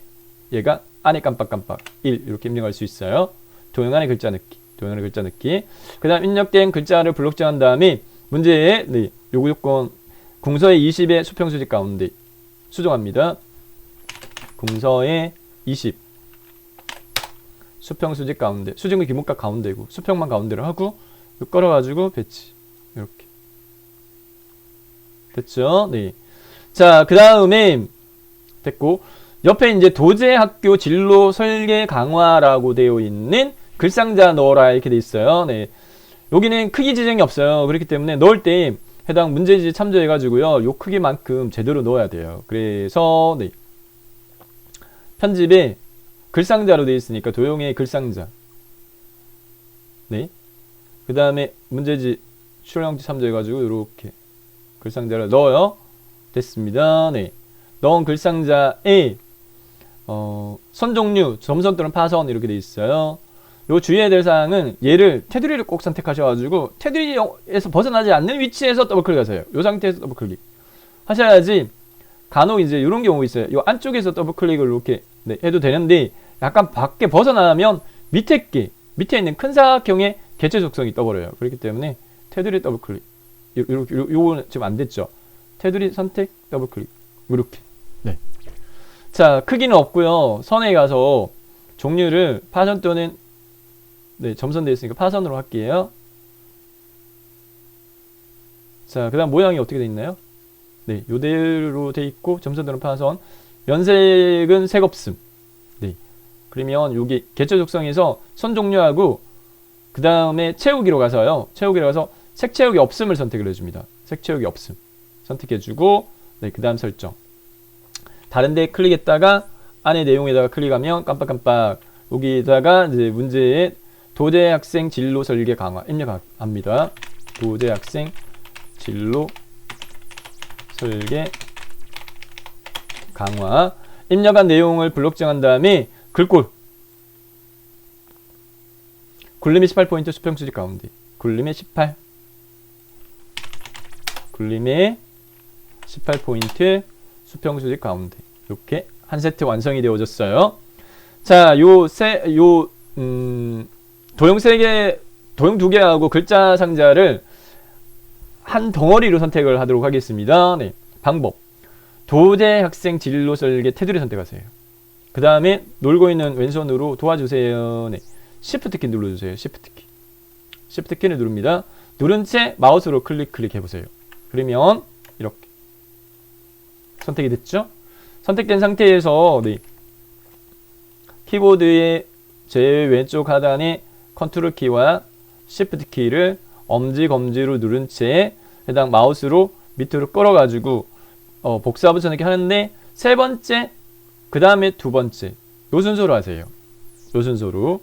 얘가 안에 깜빡깜빡 1 이렇게 입력할 수 있어요. 도형 안에 글자 넣기 도형 안에 글자 넣기 그 다음 입력된 글자를 블록 정한 다음에 문제에 네, 요구 조건 궁서의 20의 수평 수직 가운데 수정합니다. 궁서의 20 수평 수직 가운데 수직은 기본값 가운데고 수평만 가운데로 하고 끌어가지고 배치 이렇게 됐죠? 네. 자, 그 다음에 됐고 옆에 이제 도제학교 진로 설계 강화라고 되어 있는 글상자 넣어라 이렇게 돼 있어요. 네. 여기는 크기 지정이 없어요. 그렇기 때문에 넣을 때 해당 문제지 참조해가지고요. 요 크기만큼 제대로 넣어야 돼요. 그래서 네. 편집에 글상자로 되어 있으니까 도형의 글상자. 네. 그 다음에 문제지 출력형지 참조해가지고 이렇게 글상자를 넣어요. 됐습니다. 네. 넣은 글상자에 선 종류, 점선 또는 파선 이렇게 되어 있어요. 요 주의해야 될 사항은 얘를 테두리를 꼭 선택하셔가지고 테두리에서 벗어나지 않는 위치에서 더블 클릭하세요. 요 상태에서 더블 클릭 하셔야지. 간혹 이제 이런 경우 있어요. 요 안쪽에서 더블 클릭을 이렇게 네, 해도 되는데 약간 밖에 벗어나면 밑에 있는 큰 사각형의 개체 속성이 떠버려요. 그렇기 때문에 테두리 더블 클릭. 요거는 지금 안 됐죠. 테두리 선택 더블 클릭. 이렇게. 네. 자, 크기는 없고요. 선에 가서 종류를 파선 또는 네, 점선되어 있으니까 파선으로 할게요. 자, 그 다음 모양이 어떻게 되어 있나요? 네, 요대로 되어 있고 점선 또는 파선. 면색은 색 없음. 네. 그러면 여기 개체 속성에서 선 종류하고 그 다음에 채우기로 가서요. 채우기로 가서 색 채우기 없음을 선택을 해줍니다. 색 채우기 없음 선택해주고 네, 그 다음 설정. 다른데 클릭했다가 안에 내용에다가 클릭하면 깜빡깜빡 여기다가 이제 문제에 도대 학생 진로 설계 강화 입력합니다. 도대 학생 진로 설계 강화 입력한 내용을 블록 정한 다음에 글꼴 굴림의 18포인트 수평 수직 가운데 굴림의 18 굴림의 18포인트 수평 수직 가운데 이렇게 한 세트 완성이 되어졌어요. 자, 도형 3개, 도형 2개하고 글자 상자를 한 덩어리로 선택을 하도록 하겠습니다. 네. 방법. 도대 학생 진로 설계 테두리 선택하세요. 그 다음에 놀고 있는 왼손으로 도와주세요. 네. Shift 키 눌러주세요. Shift 키. Shift 키를 누릅니다. 누른 채 마우스로 클릭 해보세요. 그러면 이렇게 선택이 됐죠? 선택된 상태에서 네. 키보드의 제일 왼쪽 하단에 컨트롤 키와 Shift 키를 엄지 검지로 누른 채 해당 마우스로 밑으로 끌어가지고 복사 붙여넣기 하는데 세 번째 그 다음에 두 번째 요 순서로 하세요. 요 순서로.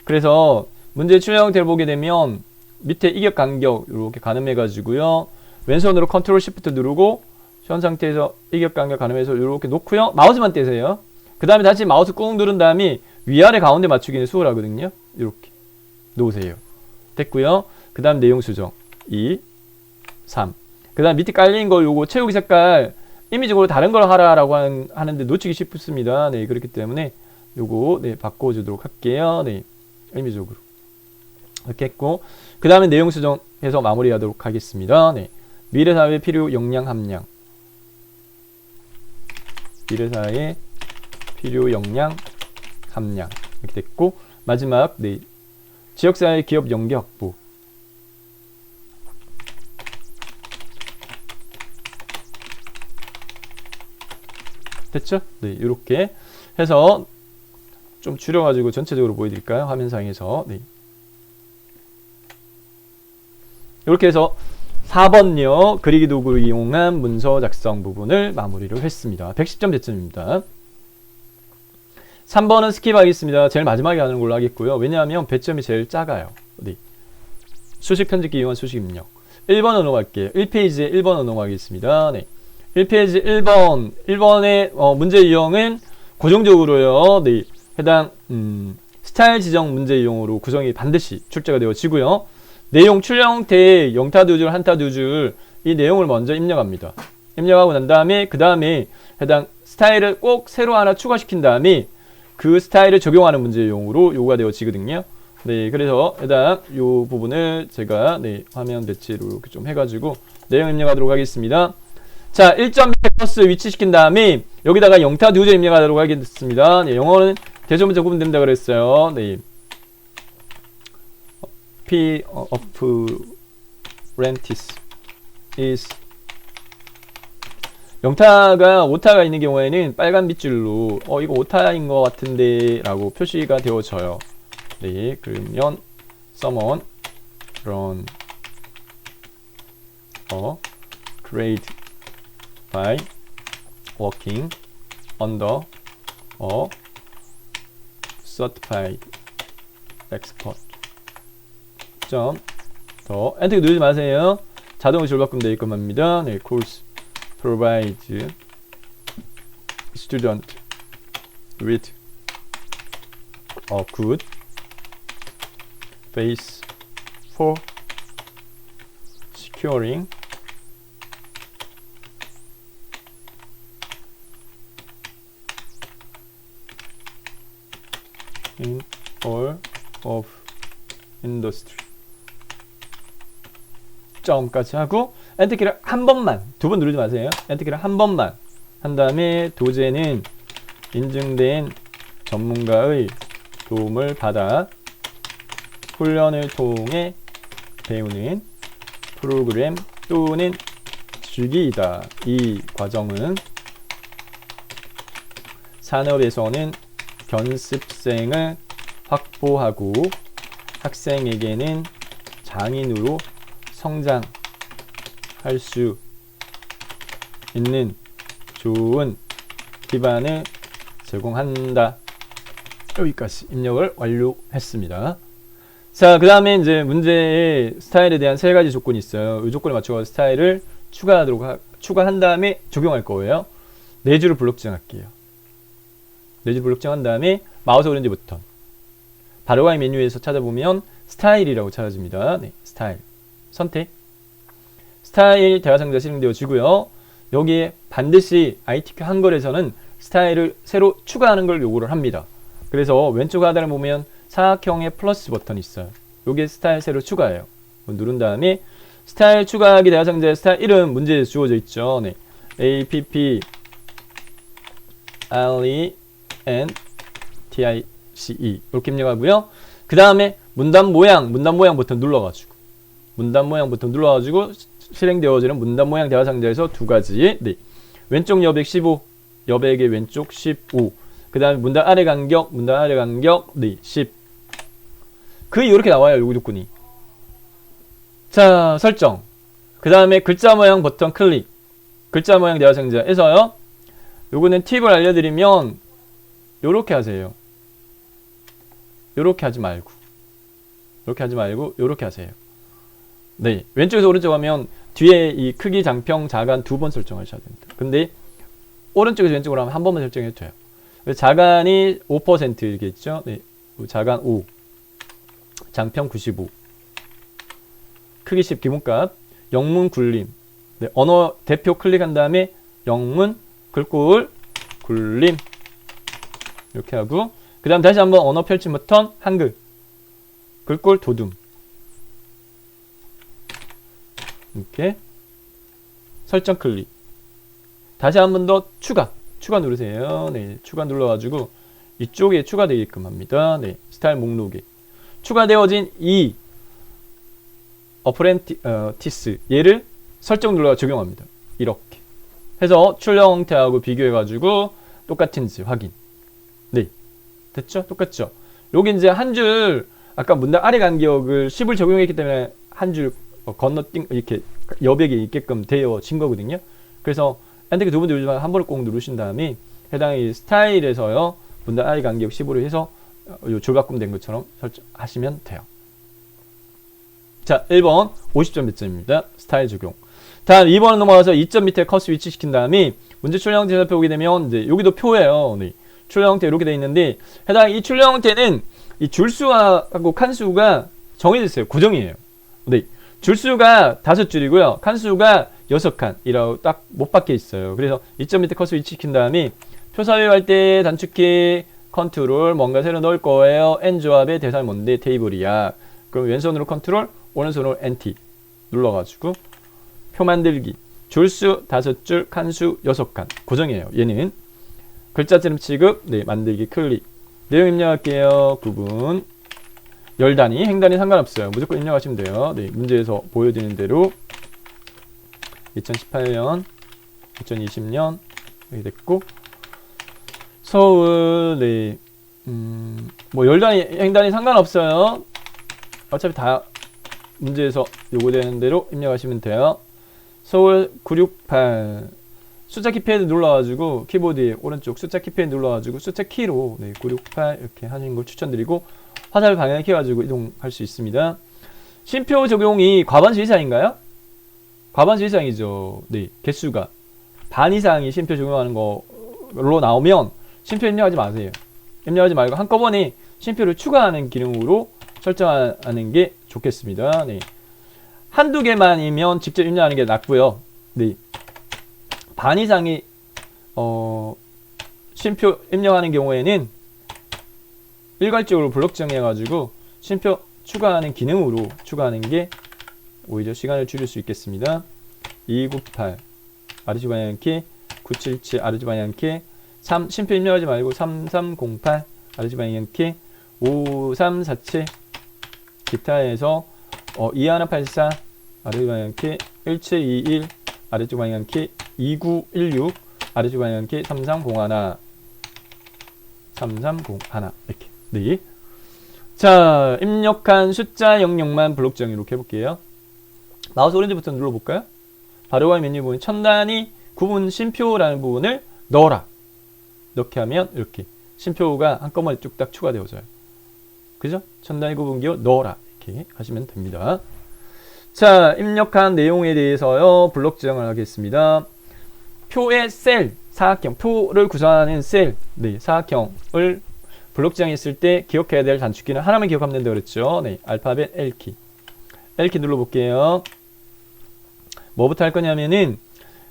그래서 문제 출력 형태를 보게 되면 밑에 이격 간격 이렇게 가늠해 가지고요. 왼손으로 컨트롤 Shift 누르고 현 상태에서 이격 간격 가늠해서 이렇게 놓고요. 마우스만 떼세요. 그 다음에 다시 마우스 꾹 누른 다음에 위아래 가운데 맞추기는 수월하거든요. 이렇게 놓으세요. 됐고요. 그 다음 내용 수정 2, 3. 그 다음 밑에 깔린 거 요거 채우기 색깔 이미지적으로 다른 걸 하라라고 하는데 놓치기 쉽습니다. 네, 그렇기 때문에 요거 네, 바꿔주도록 할게요. 네, 이미지적으로 이렇게 했고 그 다음에 내용 수정해서 마무리하도록 하겠습니다. 네, 미래사회 필요 역량 함량 미래사회 필요 역량 함량 이렇게 됐고 마지막 네, 지역사회 기업 연계 확보 됐죠? 네, 이렇게 해서 좀 줄여가지고 전체적으로 보여드릴까요? 화면상에서 네. 이렇게 해서 4번요 그리기 도구를 이용한 문서 작성 부분을 마무리를 했습니다. 110점 배점입니다. 3번은 스킵하겠습니다. 제일 마지막에 하는 걸로 하겠고요. 왜냐하면 배점이 제일 작아요. 어디? 수식 편집기 이용한 수식 입력. 1번으로 넘어갈게요. 1페이지에 1번으로 넘어가겠습니다. 네. 1페이지 1번의 문제 유형은 고정적으로요. 네. 해당 스타일 지정 문제 유형으로 구성이 반드시 출제가 되어지고요. 내용 출력 형태의 영타 두 줄, 한타 두 줄 이 내용을 먼저 입력합니다. 입력하고 난 다음에 그 다음에 해당 스타일을 꼭 새로 하나 추가시킨 다음에 그 스타일을 적용하는 문제 유형으로 요구가 되어지거든요. 네, 그래서 해당 요 부분을 제가 네, 화면 배치로 이렇게 좀 해가지고 내용 입력하도록 하겠습니다. 자, 1점 플러스 위치시킨 다음에 여기다가 영타 두 줄 입력하도록 하겠습니다. 네, 영어는 대소문자 구분된다 그랬어요. 네. P of Rentis is 영타가 오타가 있는 경우에는 빨간 빗줄로 이거 오타인 것 같은데 라고 표시가 되어져요. 네, 그러면 someone run a grade by working under certified expert 더 엔터 누르지 마세요. 자동으로 줄바꿈 되어 있건 합니다. 네, course provides student with a good base for securing in all of industry. 점까지 하고 엔터키를 한 번만, 두 번 누르지 마세요. 엔터키를 한 번만 한 다음에 도제는 인증된 전문가의 도움을 받아 훈련을 통해 배우는 프로그램 또는 주기이다. 이 과정은 산업에서는 견습생을 확보하고 학생에게는 장인으로 성장할 수 있는 좋은 기반을 제공한다. 여기까지 입력을 완료했습니다. 자, 그 다음에 이제 문제의 스타일에 대한 세 가지 조건이 있어요. 이 조건에 맞춰서 스타일을 추가한 다음에 적용할 거예요. 네 줄을 블록 지정할게요. 네 줄 블록 지정한 다음에 마우스 오른쪽 버튼 바로가기 메뉴에서 찾아보면 스타일이라고 찾아집니다. 네, 스타일 선택. 스타일 대화상자 실행되어지고요. 여기에 반드시 ITQ 한글에서는 스타일을 새로 추가하는 걸 요구를 합니다. 그래서 왼쪽 하단을 보면 사각형의 플러스 버튼이 있어요. 여기에 스타일 새로 추가해요. 누른 다음에 스타일 추가하기 대화상자의 스타일 이름 문제에 주어져 있죠. 네. APP RENTICE 이렇게 입력하고요. 그 다음에 문단 모양 버튼 눌러가지고 실행되어지는 문단 모양 대화상자에서 두 가지. 네. 왼쪽 여백 15, 여백의 왼쪽 15. 그 다음에 문단 아래 간격, 네, 10. 이렇게 나와요, 요구 조건이. 자, 설정. 그 다음에 글자 모양 버튼 클릭. 글자 모양 대화상자에서요. 요거는 팁을 알려드리면, 요렇게 하세요. 요렇게 하지 말고, 요렇게 하세요. 네. 왼쪽에서 오른쪽 하면 뒤에 이 크기, 장평, 자간 두 번 설정하셔야 됩니다. 근데 오른쪽에서 왼쪽으로 하면 한 번만 설정해도 돼요. 자간이 5% 이렇게 있죠. 네. 자간 5. 장평 95. 크기 10 기본값. 영문 굴림. 네. 언어 대표 클릭한 다음에 영문 글꼴 굴림. 이렇게 하고 그 다음 다시 한번 언어 펼침 버튼 한글 글꼴 도둠. 이렇게 설정 클릭. 다시 한 번 더 추가 누르세요. 네, 추가 눌러가지고 이쪽에 추가되게끔 합니다. 네, 스타일 목록에 추가되어진 이 어프렌티스 얘를 설정 눌러 적용합니다. 이렇게 해서 출력 형태하고 비교해가지고 똑같은지 확인. 네, 됐죠? 똑같죠? 여기 이제 한 줄 아까 문단 아래 간격을 10을 적용했기 때문에 한 줄 건너뛴 이렇게 여백이 있게끔 되어진 거거든요. 그래서 엔터키 두 번 누르지만 한 번을 꼭 누르신 다음에 해당 스타일에서요 문단 아래 간격 15를 해서 요 줄바꿈 된 것처럼 설정하시면 돼요. 자, 1번 50점 배점입니다. 스타일 적용. 다음 2번 넘어가서 2점 밑에 커서 위치시킨 다음에 문제 출력 형태 살펴보게 되면 이제 여기도 표예요. 네. 출력 형태 이렇게 돼 있는데 해당 이 출력 형태는 이 줄수하고 칸수가 정해져 있어요. 고정이에요. 네. 줄수가 5줄이고요. 칸수가 6칸이라고 딱 못 박혀 있어요. 그래서 2점 밑에 커서 위치시킨 다음에 표 삽입할 때 단축키 컨트롤 뭔가 새로 넣을 거예요. N 조합의 대상이 뭔데? 테이블이야. 그럼 왼손으로 컨트롤, 오른손으로 NT 눌러가지고 표 만들기. 줄수 5줄, 칸수 6칸. 고정이에요. 얘는 글자지름 취급, 네, 만들기 클릭. 내용 입력할게요. 구분. 열 단위, 행 단위 상관없어요. 무조건 입력하시면 돼요. 네, 문제에서 보여드리는 대로 2018년, 2020년 여기 됐고 서울, 네, 뭐 열 단위, 행 단위 상관없어요. 어차피 다 문제에서 요구되는 대로 입력하시면 돼요. 서울 968 숫자 키패드 눌러가지고 키보드에 오른쪽 숫자 키패드 눌러가지고 숫자 키로 968 이렇게 하는 걸 추천드리고 화살 방향해가지고 이동할 수 있습니다. 쉼표 적용이 과반수 이상인가요? 과반수 이상이죠. 네, 개수가 반 이상이 쉼표 적용하는 걸로 나오면 쉼표 입력하지 마세요. 입력하지 말고 한꺼번에 쉼표를 추가하는 기능으로 설정하는 게 좋겠습니다. 네. 한두 개만이면 직접 입력하는 게 낫고요. 네. 반 이상이 쉼표 입력하는 경우에는 일괄적으로 블록 정해가지고 쉼표 추가하는 기능으로 추가하는 게 오히려 시간을 줄일 수 있겠습니다. 298 아래쪽 방향키 977 아래쪽 방향키 3 쉼표 입력하지 말고 3308 아래쪽 방향키 5347 기타에서 2184 아래쪽 방향키 1721 아래쪽 방향키 2916 아래쪽 방향키 3301 3301 이렇게 네. 자, 입력한 숫자 영역만 블록 정의 이렇게 해볼게요. 마우스 오른쪽 버튼 눌러볼까요? 바로와 메뉴 보면 천 단위 구분 쉼표라는 부분을 넣어라. 이렇게 하면 이렇게 쉼표가 한꺼번에 뚝딱 추가되어져요. 그죠? 천 단위 구분기호 넣어라. 이렇게 하시면 됩니다. 자, 입력한 내용에 대해서요. 블록 지정을 하겠습니다. 표의 셀, 사각형, 표를 구성하는 셀, 네, 사각형을 블록 지정했을 때 기억해야 될 단축키는 하나만 기억하면 된다고 그랬죠. 네, 알파벳 L키. L키 눌러볼게요. 뭐부터 할 거냐면은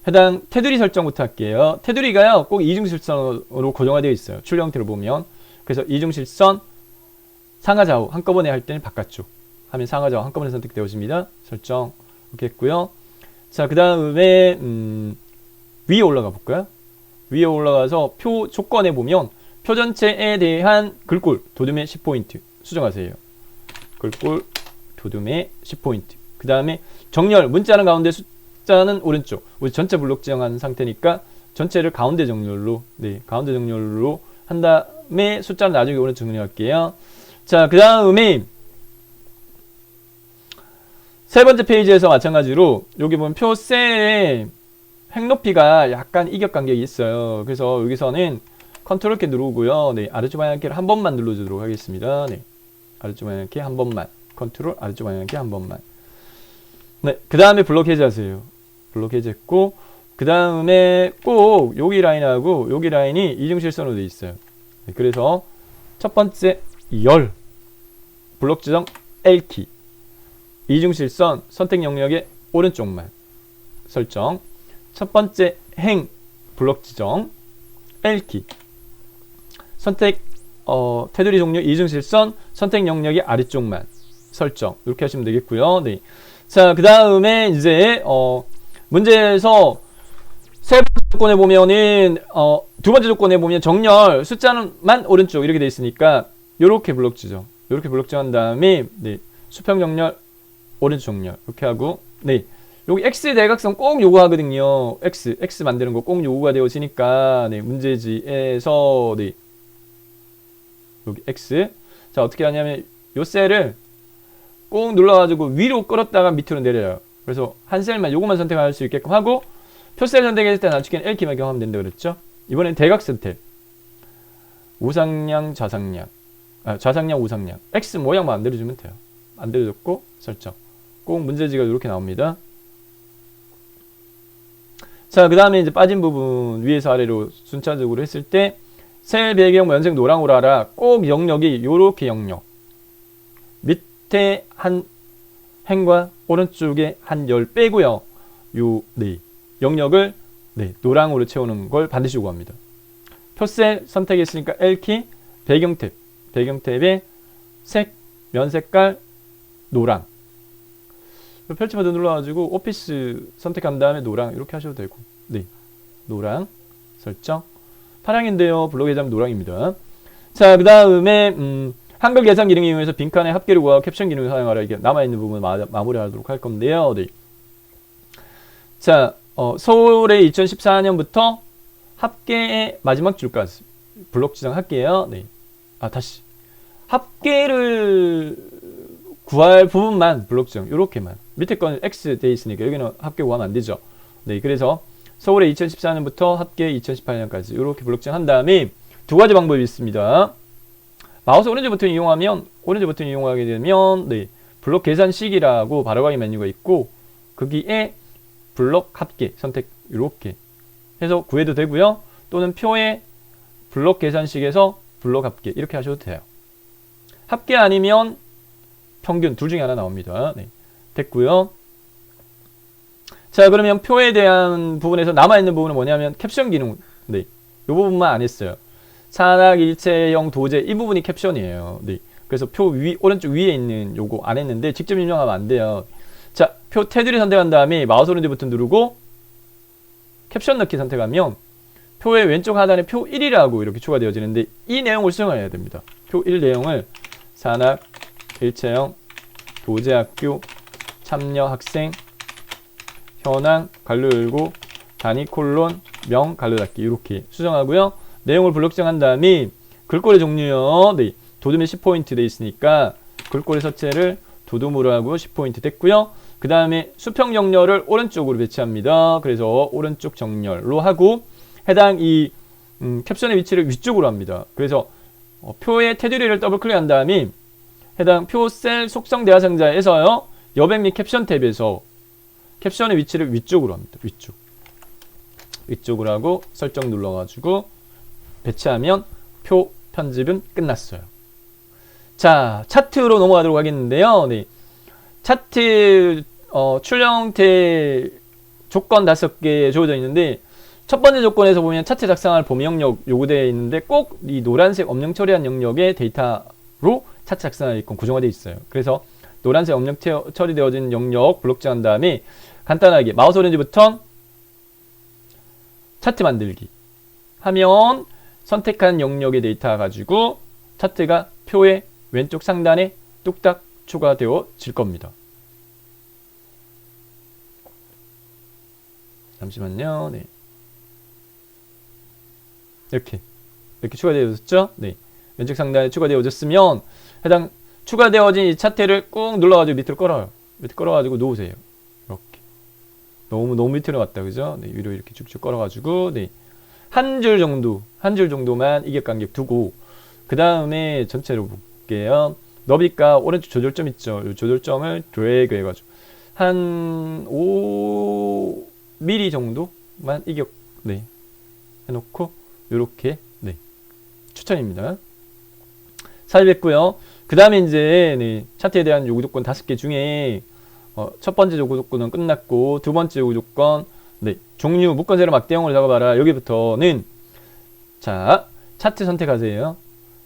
해당 테두리 설정부터 할게요. 테두리가요, 꼭 이중실선으로 고정화되어 있어요. 출력 형태로 보면. 그래서 이중실선, 상하좌우 한꺼번에 할 때는 바깥쪽 하면 상하좌우 한꺼번에 선택되어집니다. 설정 이렇게 했고요. 자, 그 다음에 위에 올라가 볼까요? 위에 올라가서 표 조건에 보면 표 전체에 대한 글꼴 도둠의 10포인트 수정하세요. 글꼴 도둠의 10포인트. 그 다음에 정렬, 문자는 가운데 숫자는 오른쪽. 우리 전체 블록 지정한 상태니까 전체를 가운데 정렬로, 네, 가운데 정렬로 한 다음에 숫자는 나중에 오른쪽 정렬할게요. 자, 그 다음에 세 번째 페이지에서 마찬가지로 여기 보면 표 셀의 획높이가 약간 이격 간격이 있어요. 그래서 여기서는 컨트롤 키 누르고요. 네, 아래쪽 방향키를 한 번만 눌러주도록 하겠습니다. 네, 아래쪽 방향키 한 번만. 컨트롤 아래쪽 방향키 한 번만. 네, 그 다음에 블록 해제하세요. 블록 해제했고, 그 다음에 꼭 여기 라인하고 여기 라인이 이중실선으로 되어 있어요. 네, 그래서 첫 번째 열 블록 지정 L키 이중실선 선택 영역의 오른쪽만 설정. 첫 번째 행 블록 지정 L키 선택 테두리 종류 이중실선 선택 영역의 아래쪽만 설정. 이렇게 하시면 되겠고요. 네. 자, 그 다음에 이제 문제에서 세 번째 조건에 보면은 두 번째 조건에 보면 정렬 숫자만 오른쪽 이렇게 돼 있으니까 요렇게 블록 지정. 요렇게 블록 지정한 다음에 네, 수평 정렬 오른쪽 정렬 이렇게 하고, 네, 여기 X 대각선 꼭 요구하거든요. X 만드는 거 꼭 요구가 되어지니까, 네, 문제지에서, 네, 여기 X. 자, 어떻게 하냐면, 요 셀을 꼭 눌러가지고 위로 끌었다가 밑으로 내려요. 그래서 한 셀만, 요것만 선택할 수 있게끔 하고, 표셀 선택했을 때 단축키는 L키만 경험하면 된다고 그랬죠? 이번엔 대각선 탭. 우상향, 좌상향. 좌상향, 우상향. X 모양만 만들어주면 돼요. 만들어줬고, 설정. 꼭 문제지가 이렇게 나옵니다. 자, 그 다음에 이제 빠진 부분 위에서 아래로 순차적으로 했을 때 셀 배경 면색 노랑으로 하라. 꼭 영역이 요렇게 영역. 밑에 한 행과 오른쪽에 한 열 빼고요. 요, 네, 영역을 네, 노랑으로 채우는 걸 반드시 요구합니다. 표셀 선택했으니까 L키, 배경 탭. 배경 탭에 색, 면 색깔, 노랑. 펼치 버튼 눌러가지고 오피스 선택한 다음에 노랑 이렇게 하셔도 되고, 네, 노랑 설정. 파랑인데요, 블록 예정 노랑입니다. 자, 그 다음에 한글 계산 기능 이용해서 빈칸에 합계를 구하고 캡션 기능을 사용하라. 이게 남아있는 부분 마무리하도록 할 건데요. 네. 자, 서울의 2014년부터 합계의 마지막 줄까지 블록 지정할게요. 네. 다시 합계를 구할 부분만 블록 지정, 요렇게만. 밑에 거는 X 돼 있으니까 여기는 합계 구하면 안 되죠. 네, 그래서 서울에 2014년부터 합계 2018년까지 이렇게 블록체인 한 다음에 두 가지 방법이 있습니다. 마우스 오른쪽 버튼 이용하게 되면 네, 블록 계산식이라고 바로가기 메뉴가 있고 거기에 블록 합계 선택 이렇게 해서 구해도 되고요. 또는 표에 블록 계산식에서 블록 합계 이렇게 하셔도 돼요. 합계 아니면 평균 둘 중에 하나 나옵니다. 네, 됐고요. 자, 그러면 표에 대한 부분에서 남아있는 부분은 뭐냐면 캡션 기능. 네, 이 부분만 안 했어요. 산악 일체형 도제 이 부분이 캡션이에요. 네, 그래서 표 오른쪽 위에 있는 요거 안 했는데 직접 입력하면 안 돼요. 자, 표 테두리 선택한 다음에 마우스 오른쪽 버튼 누르고 캡션 넣기 선택하면 표의 왼쪽 하단에 표 1이라고 이렇게 추가되어지는데 이 내용을 수정해야 됩니다. 표 1 내용을 산악 일체형 도제학교 참여 학생 현황 갈로 열고 단위 콜론 명 갈로 닫기 이렇게 수정하고요. 내용을 블록 수정한 다음에 글꼴의 종류요. 네, 도둠에 10포인트 돼 있으니까 글꼴의 서체를 도둠으로 하고 10포인트 됐고요. 그 다음에 수평 정렬을 오른쪽으로 배치합니다. 그래서 오른쪽 정렬로 하고 해당 이 캡션의 위치를 위쪽으로 합니다. 그래서 표의 테두리를 더블 클릭한 다음에 해당 표 셀 속성 대화상자에서요. 여백 및 캡션 탭에서 캡션의 위치를 위쪽으로 합니다. 위쪽으로 하고 설정 눌러가지고 배치하면 표 편집은 끝났어요. 자, 차트로 넘어가도록 하겠는데요. 네. 차트 출력 형태 조건 5개 주어져 있는데 첫 번째 조건에서 보면 차트 작성할 범위 영역 요구되어 있는데 꼭 이 노란색 엄령 처리한 영역의 데이터로 차트 작성할 건 구성화되어 있어요. 그래서 노란색 엄령 처리되어진 영역 블록칭 한 다음에 간단하게 마우스 오렌지 버튼 차트 만들기 하면 선택한 영역의 데이터 가지고 차트가 표의 왼쪽 상단에 뚝딱 추가되어질 겁니다. 잠시만요. 네. 이렇게 추가되어졌죠? 네. 왼쪽 상단에 추가되어졌으면 해당 추가되어진 이 차트를 꾹 눌러가지고 밑으로 끌어요. 밑으로 끌어가지고 놓으세요. 이렇게. 너무 밑으로 갔다, 그죠? 네, 위로 이렇게 쭉쭉 끌어가지고, 네. 한 줄 정도만 이격간격 두고, 그 다음에 전체로 볼게요. 너비가 오른쪽 조절점 있죠? 이 조절점을 드래그 해가지고, 한 5mm 정도만 네. 해놓고, 요렇게, 네. 추천입니다. 살폈고요. 그 다음에 이제, 네. 차트에 대한 요구 조건 5개 중에, 첫 번째 요구 조건은 끝났고, 두 번째 요구 조건, 네. 종류, 묶은 세로 막대형으로 작업하라. 여기부터는, 자, 차트 선택하세요.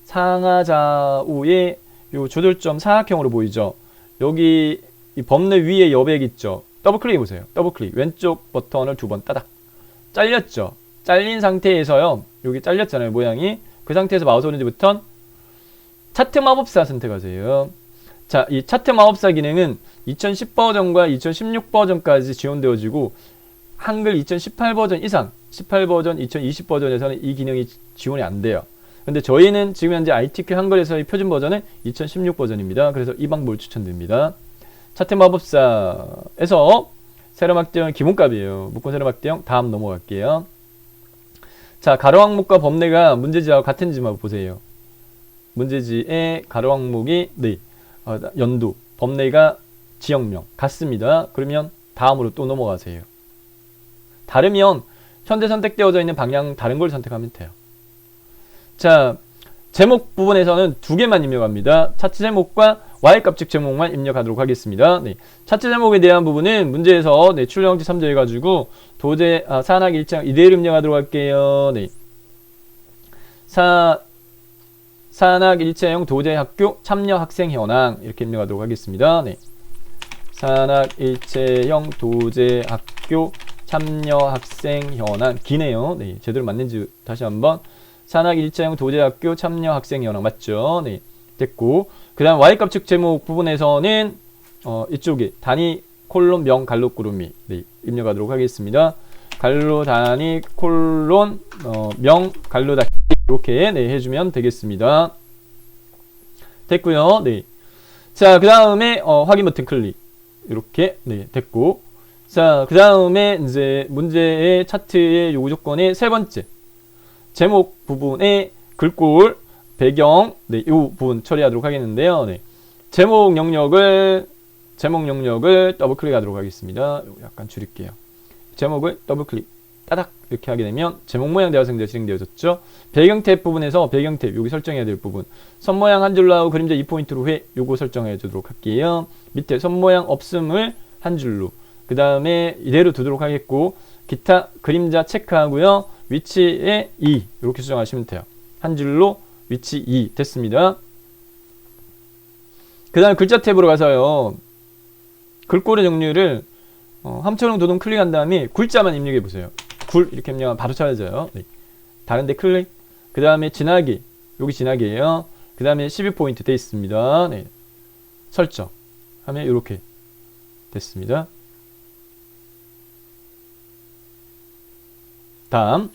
상하 좌우에 요 조절점 사각형으로 보이죠? 여기 이 범례 위에 여백 있죠? 더블 클릭 해보세요. 더블 클릭. 왼쪽 버튼을 2번 따닥. 잘렸죠? 잘린 상태에서요. 여기 잘렸잖아요. 모양이. 그 상태에서 마우스 오른쪽 버튼 차트 마법사 선택하세요. 자, 이 차트 마법사 기능은 2010 버전과 2016 버전까지 지원되어지고 한글 2018 버전 이상, 18 버전, 2020 버전에서는 이 기능이 지원이 안 돼요. 근데 저희는 지금 현재 ITQ 한글에서의 표준 버전은 2016 버전입니다. 그래서 이 방법을 추천드립니다. 차트 마법사에서 세로 막대형 기본값이에요. 묶은 세로 막대형 다음 넘어갈게요. 자, 가로 항목과 범례가 문제지하고 같은지 한번 보세요. 문제지의 가로 항목이 네, 연두, 범례가 지역명 같습니다. 그러면 다음으로 또 넘어가세요. 다르면 현재 선택되어져 있는 방향 다른 걸 선택하면 돼요. 자, 제목 부분에서는 2개만 입력합니다. 차트 제목과 Y값측 제목만 입력하도록 하겠습니다. 네. 차트 제목에 대한 부분은 문제에서 네, 출력 형태 참조해가지고 도제 산학 일정 이대로 입력하도록 할게요. 네. 산학 일체형 도제 학교 참여 학생 현황 이렇게 입력하도록 하겠습니다. 네. 산학 일체형 도제 학교 참여 학생 현황 기네요. 네. 제대로 맞는지 다시 한번 산학 일체형 도제 학교 참여 학생 현황 맞죠? 네. 됐고 그 다음 Y값측 제목 부분에서는 이쪽에 단위 콜론 명 갈로 꾸루미 네, 입력하도록 하겠습니다. 갈로 단위 콜론 명 갈로 닫기 이렇게 네, 해주면 되겠습니다. 됐고요. 네. 자, 그 다음에 확인 버튼 클릭 이렇게 네, 됐고 자, 그 다음에 이제 문제의 차트의 요구 조건의 세 번째. 제목 부분의 글꼴, 배경, 네, 이 부분 처리하도록 하겠는데요. 네. 제목 영역을 더블 클릭하도록 하겠습니다. 약간 줄일게요. 제목을 더블 클릭, 따닥 이렇게 하게 되면 제목 모양 대화 상자가 진행되어졌죠. 배경 탭 부분에서 배경 탭 여기 설정해야 될 부분, 선 모양 한 줄로 하고 그림자 2포인트로 회 요거 설정해 주도록 할게요. 밑에 선 모양 없음을 한 줄로, 그 다음에 이대로 두도록 하겠고, 기타 그림자 체크하고요. 위치에 2 이렇게 수정하시면 돼요. 한 줄로 위치 2 됐습니다. 그 다음에 글자 탭으로 가서요. 글꼴의 종류를 함초롱 도동 클릭한 다음에 굴자만 입력해 보세요. 굴 이렇게 입력하면 바로 찾아져요. 네. 다른데 클릭. 그 다음에 진하기, 여기 진하기예요. 그 다음에 12포인트 돼 있습니다. 네. 설정 하면 이렇게 됐습니다. 다음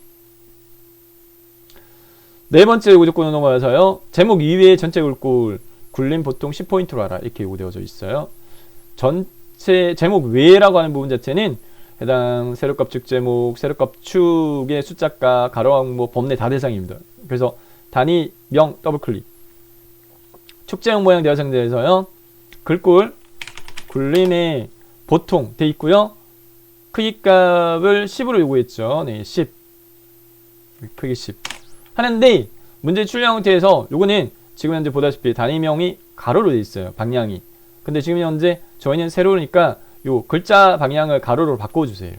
네 번째 요구 조건으로 넘어가서요. 제목 이외의 전체 글꼴 굴림 보통 10포인트로 하라 이렇게 요구되어져 있어요. 전체 제목 외라고 하는 부분 자체는 해당 세로값 축 제목, 세로값 축의 숫자가 가로항목 범례 다 대상입니다. 그래서 단위 명 더블 클릭. 축제형 모양 대화 상자에서요. 글꼴 굴림에 보통 돼 있고요. 크기 값을 10으로 요구했죠. 네, 10. 크기 10. 하는데 문제 출력 형태에서 요거는 지금 현재 보다시피 단위명이 가로로 돼 있어요. 방향이. 근데 지금 현재 저희는 세로니까 요 글자 방향을 가로로 바꿔주세요.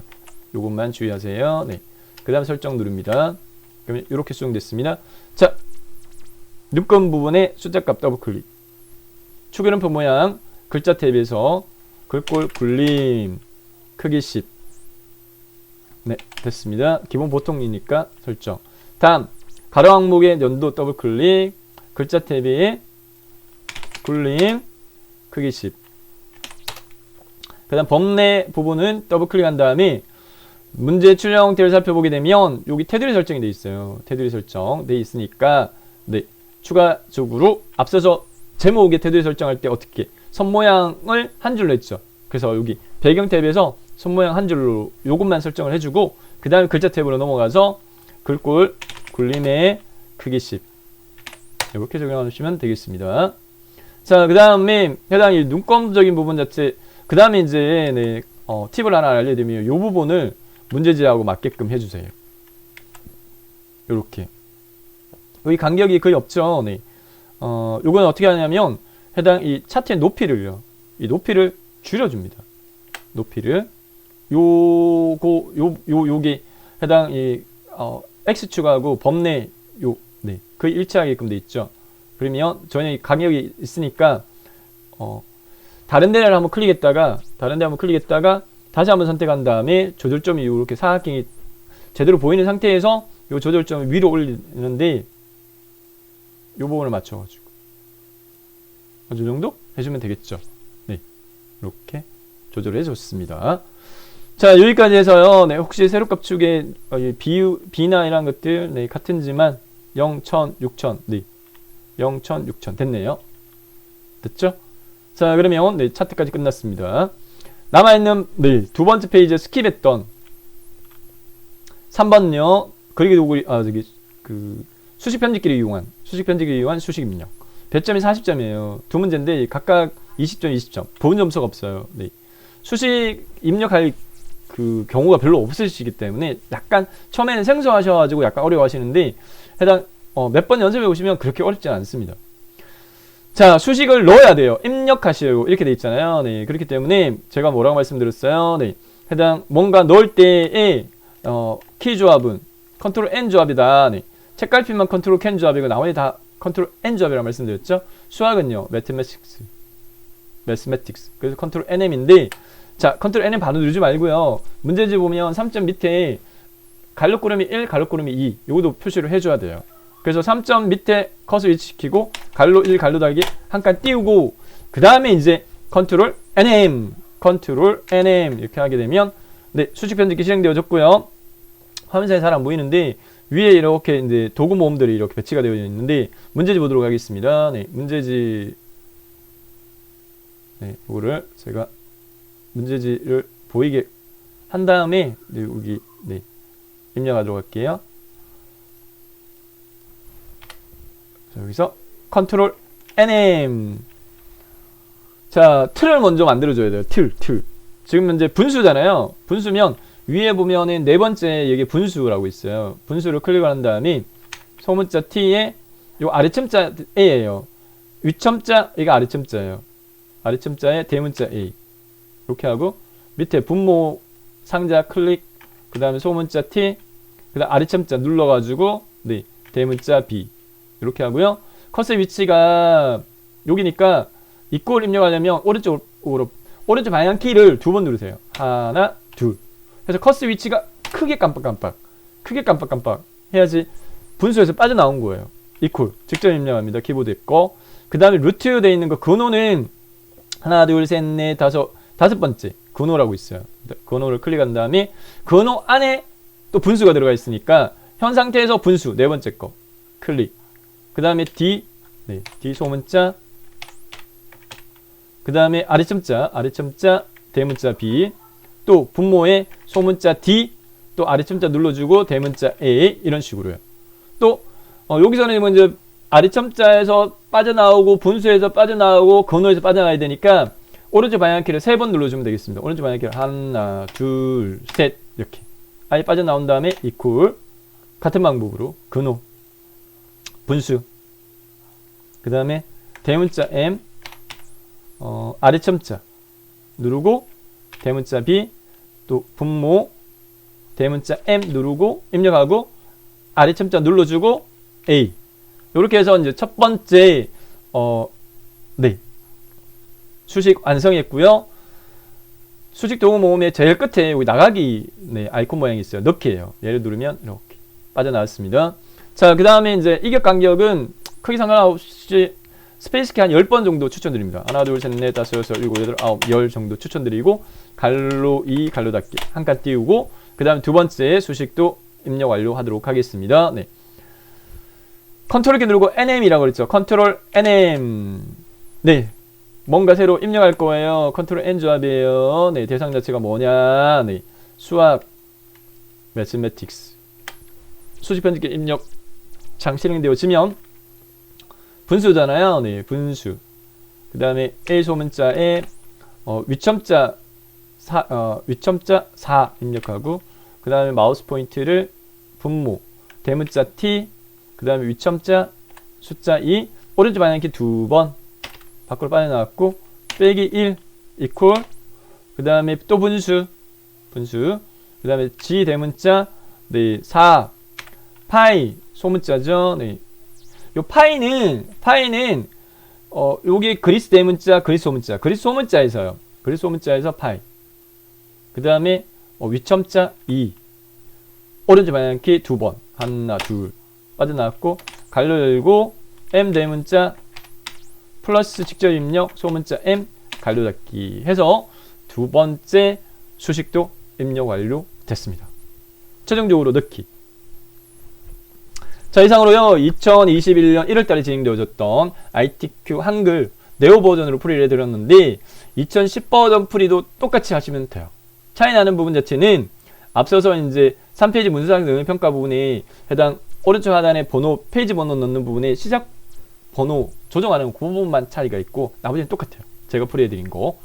요것만 주의하세요. 네. 그 다음 설정 누릅니다. 그러면 이렇게 수정됐습니다. 자, 눈금 부분에 숫자값 더블클릭. 축이름표 모양 글자 탭에서 글꼴 굴림 크기 10. 네, 됐습니다. 기본 보통이니까 설정. 다음 가로 항목의 연도 더블클릭. 글자 탭에 굴림 크기 10. 그 다음 범례 부분은 더블클릭한 다음에 문제 출력 형태를 살펴보게 되면 여기 테두리 설정이 되어 있어요. 테두리 설정 되어 있으니까 네, 추가적으로 앞서서 제목의 테두리 설정할 때 어떻게 선 모양을 한 줄로 했죠. 그래서 여기 배경 탭에서 선 모양 한 줄로 요것만 설정을 해주고 그 다음에 글자 탭으로 넘어가서 글꼴 굴림의 크기 10 이렇게 적용하시면 되겠습니다. 자, 그 다음에 해당 이 눈금적인 부분 자체, 그 다음에 이제 네, 팁을 하나 알려드리면 이 부분을 문제지하고 맞게끔 해주세요. 요렇게 여기 간격이 거의 없죠. 네. 요건 어떻게 하냐면 해당 이 차트의 높이를요, 이 높이를 줄여줍니다. 높이를 요게 해당 이 x축하고 범례 네, 거의 일치하게끔 돼 있죠. 그러면 저는 이 간격이 있으니까 다른 데를 한번 클릭했다가 다시 한번 선택한 다음에 조절점이 이렇게 사각형이 제대로 보이는 상태에서 이 조절점을 위로 올리는데 이 부분을 맞춰가지고 이 정도 해주면 되겠죠. 네, 이렇게 조절을 해줬습니다. 자, 여기까지 해서요. 네, 혹시 세로값 축의 비나 이런 것들 네, 같은지만 0, 1000, 6000 네, 0, 1000, 6000 됐네요. 됐죠? 자, 그러면 네, 차트까지 끝났습니다. 남아있는 네, 두 번째 페이지에 스킵했던 3번요. 그리기 도구 수식 편집기를 이용한 수식 입력. 배점이 40점이에요. 두 문제인데 각각 20점, 20점. 보은 점수가 없어요. 네. 수식 입력할 그 경우가 별로 없으시기 때문에 약간 처음에는 생소하셔가지고 약간 어려워하시는데 해당 몇 번 연습해 보시면 그렇게 어렵지 않습니다. 자, 수식을 넣어야 돼요. 입력하시려고 이렇게 돼 있잖아요. 네, 그렇기 때문에 제가 뭐라고 말씀드렸어요. 네, 해당 뭔가 넣을 때의 키 조합은 컨트롤 N 조합이다. 네, 책갈피만 컨트롤 N 조합이고 나머지 다 컨트롤 N 조합이라고 말씀드렸죠. 수학은요, 매스매틱스. 그래서 컨트롤 NM인데, 자, 컨트롤 NM 바로 누르지 말고요. 문제지 보면 3점 밑에 갈록구름이 1, 갈록구름이 2 요것도 표시를 해줘야 돼요. 그래서 3점 밑에 컷을 위치시키고 갈로 1, 갈로 달기 한 칸 띄우고 그 다음에 이제 컨트롤 NM 이렇게 하게 되면 네, 수직 편집기 실행되어졌고요. 화면상에 잘 안 보이는데 위에 이렇게 이제 도구 모음들이 이렇게 배치가 되어 있는데 문제지 보도록 하겠습니다. 네, 문제지 네, 이거를 제가 문제지를 보이게 한 다음에 네, 여기 네, 입력하도록 할게요. 자, 여기서 컨트롤 NM. 자, 틀을 먼저 만들어줘야 돼요. 틀. 지금 현재 분수잖아요. 분수면 위에 보면은 네 번째 여기 분수라고 있어요. 분수를 클릭한 다음에 소문자 T에 요 아래첨자 A예요. 위첨자 이거 아래첨자예요. 아래첨자에 대문자 A 이렇게 하고 밑에 분모 상자 클릭 그 다음에 소문자 T 그 다음 아래첨자 눌러가지고 네 대문자 B 이렇게 하고요. 커서 위치가 여기니까 이꼴 입력하려면 오른쪽 방향 키를 두 번 누르세요. 하나 둘 그래서 커서 위치가 크게 깜빡깜빡 해야지 분수에서 빠져나온 거예요. 이퀄 직접 입력합니다. 키보드에 거. 그 다음에 루트 돼 있는 거 근호는 하나 둘 셋 넷 다섯 번째 근호라고 있어요. 근호를 클릭한 다음에 근호 안에 또 분수가 들어가 있으니까 현 상태에서 분수 네 번째 거 클릭. 그 다음에 D 소문자 그 다음에 아래첨자 대문자 B 또 분모에 소문자 D 또 아래첨자 눌러주고 대문자 A 이런 식으로요. 또 여기서는 먼저 아래첨자에서 빠져나오고 분수에서 빠져나오고 근호에서 빠져나와야 되니까 오른쪽 방향키를 3번 눌러주면 되겠습니다. 오른쪽 방향키를 하나 둘 셋 이렇게 아예 빠져나온 다음에 이퀄 같은 방법으로 근호 분수 그 다음에 대문자 M 아래첨자 누르고 대문자 B 또 분모 대문자 M 누르고 입력하고 아래첨자 눌러주고 A 이렇게 해서 이제 첫 번째 수식 완성했고요. 수식 도구 모음의 제일 끝에 여기 나가기 아이콘 모양이 있어요. 넣기예요. 얘를 누르면 이렇게 빠져나왔습니다. 자, 그 다음에 이제 이격 간격은 크기 상관없이 스페이스키 한 10번 정도 추천드립니다. 하나, 둘, 셋, 넷, 다섯, 여섯, 일곱, 여덟, 아홉, 열 정도 추천드리고 갈로 2, 갈로 닫기 한 칸 띄우고 그 다음 두 번째 수식도 입력 완료하도록 하겠습니다. 네. 컨트롤 키 누르고 NM이라고 그랬죠. 컨트롤 NM. 네. 뭔가 새로 입력할 거예요. 컨트롤 N 조합이에요. 네. 대상 자체가 뭐냐. 네. 수학, 매스매틱스. 수식 편집기 입력 창 실행되어지면 분수잖아요. 네. 분수. 그 다음에 A 소문자에 위첨자 4 입력하고 그 다음에 마우스 포인트를 분모 대문자 T 그 다음에 위첨자 숫자 2 오른쪽 방향키 2번 밖으로 빠져나왔고 빼기 1 이퀄 그 다음에 또 분수 그 다음에 G 대문자 4 파이 소문자죠. 네. 요 파이는 요게 그리스 대문자 그리스 소문자에서요. 그리스 소문자에서 파이 그 다음에 위첨자 2 오른쪽 방향키 2번 하나 둘 빠져나왔고 갈로 열고 M 대문자 플러스 직접 입력 소문자 M 갈로 닫기 해서 두 번째 수식도 입력 완료 됐습니다. 최종적으로 넣기. 자, 이상으로요 2021년 1월달에 진행되어졌던 ITQ 한글 네오 버전으로 풀이를 해드렸는데 2010 버전 풀이도 똑같이 하시면 돼요. 차이 나는 부분 자체는 앞서서 이제 3페이지 문서상 능력 평가 부분에 해당 오른쪽 하단에 번호 페이지 번호 넣는 부분에 시작 번호 조정하는 그 부분만 차이가 있고 나머지는 똑같아요. 제가 풀이해드린 거.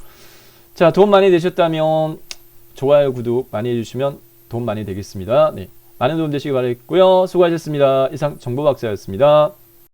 자, 도움 많이 되셨다면 좋아요 구독 많이 해주시면 도움 많이 되겠습니다. 네, 많은 도움 되시기 바라겠고요. 수고하셨습니다. 이상 정보박사였습니다.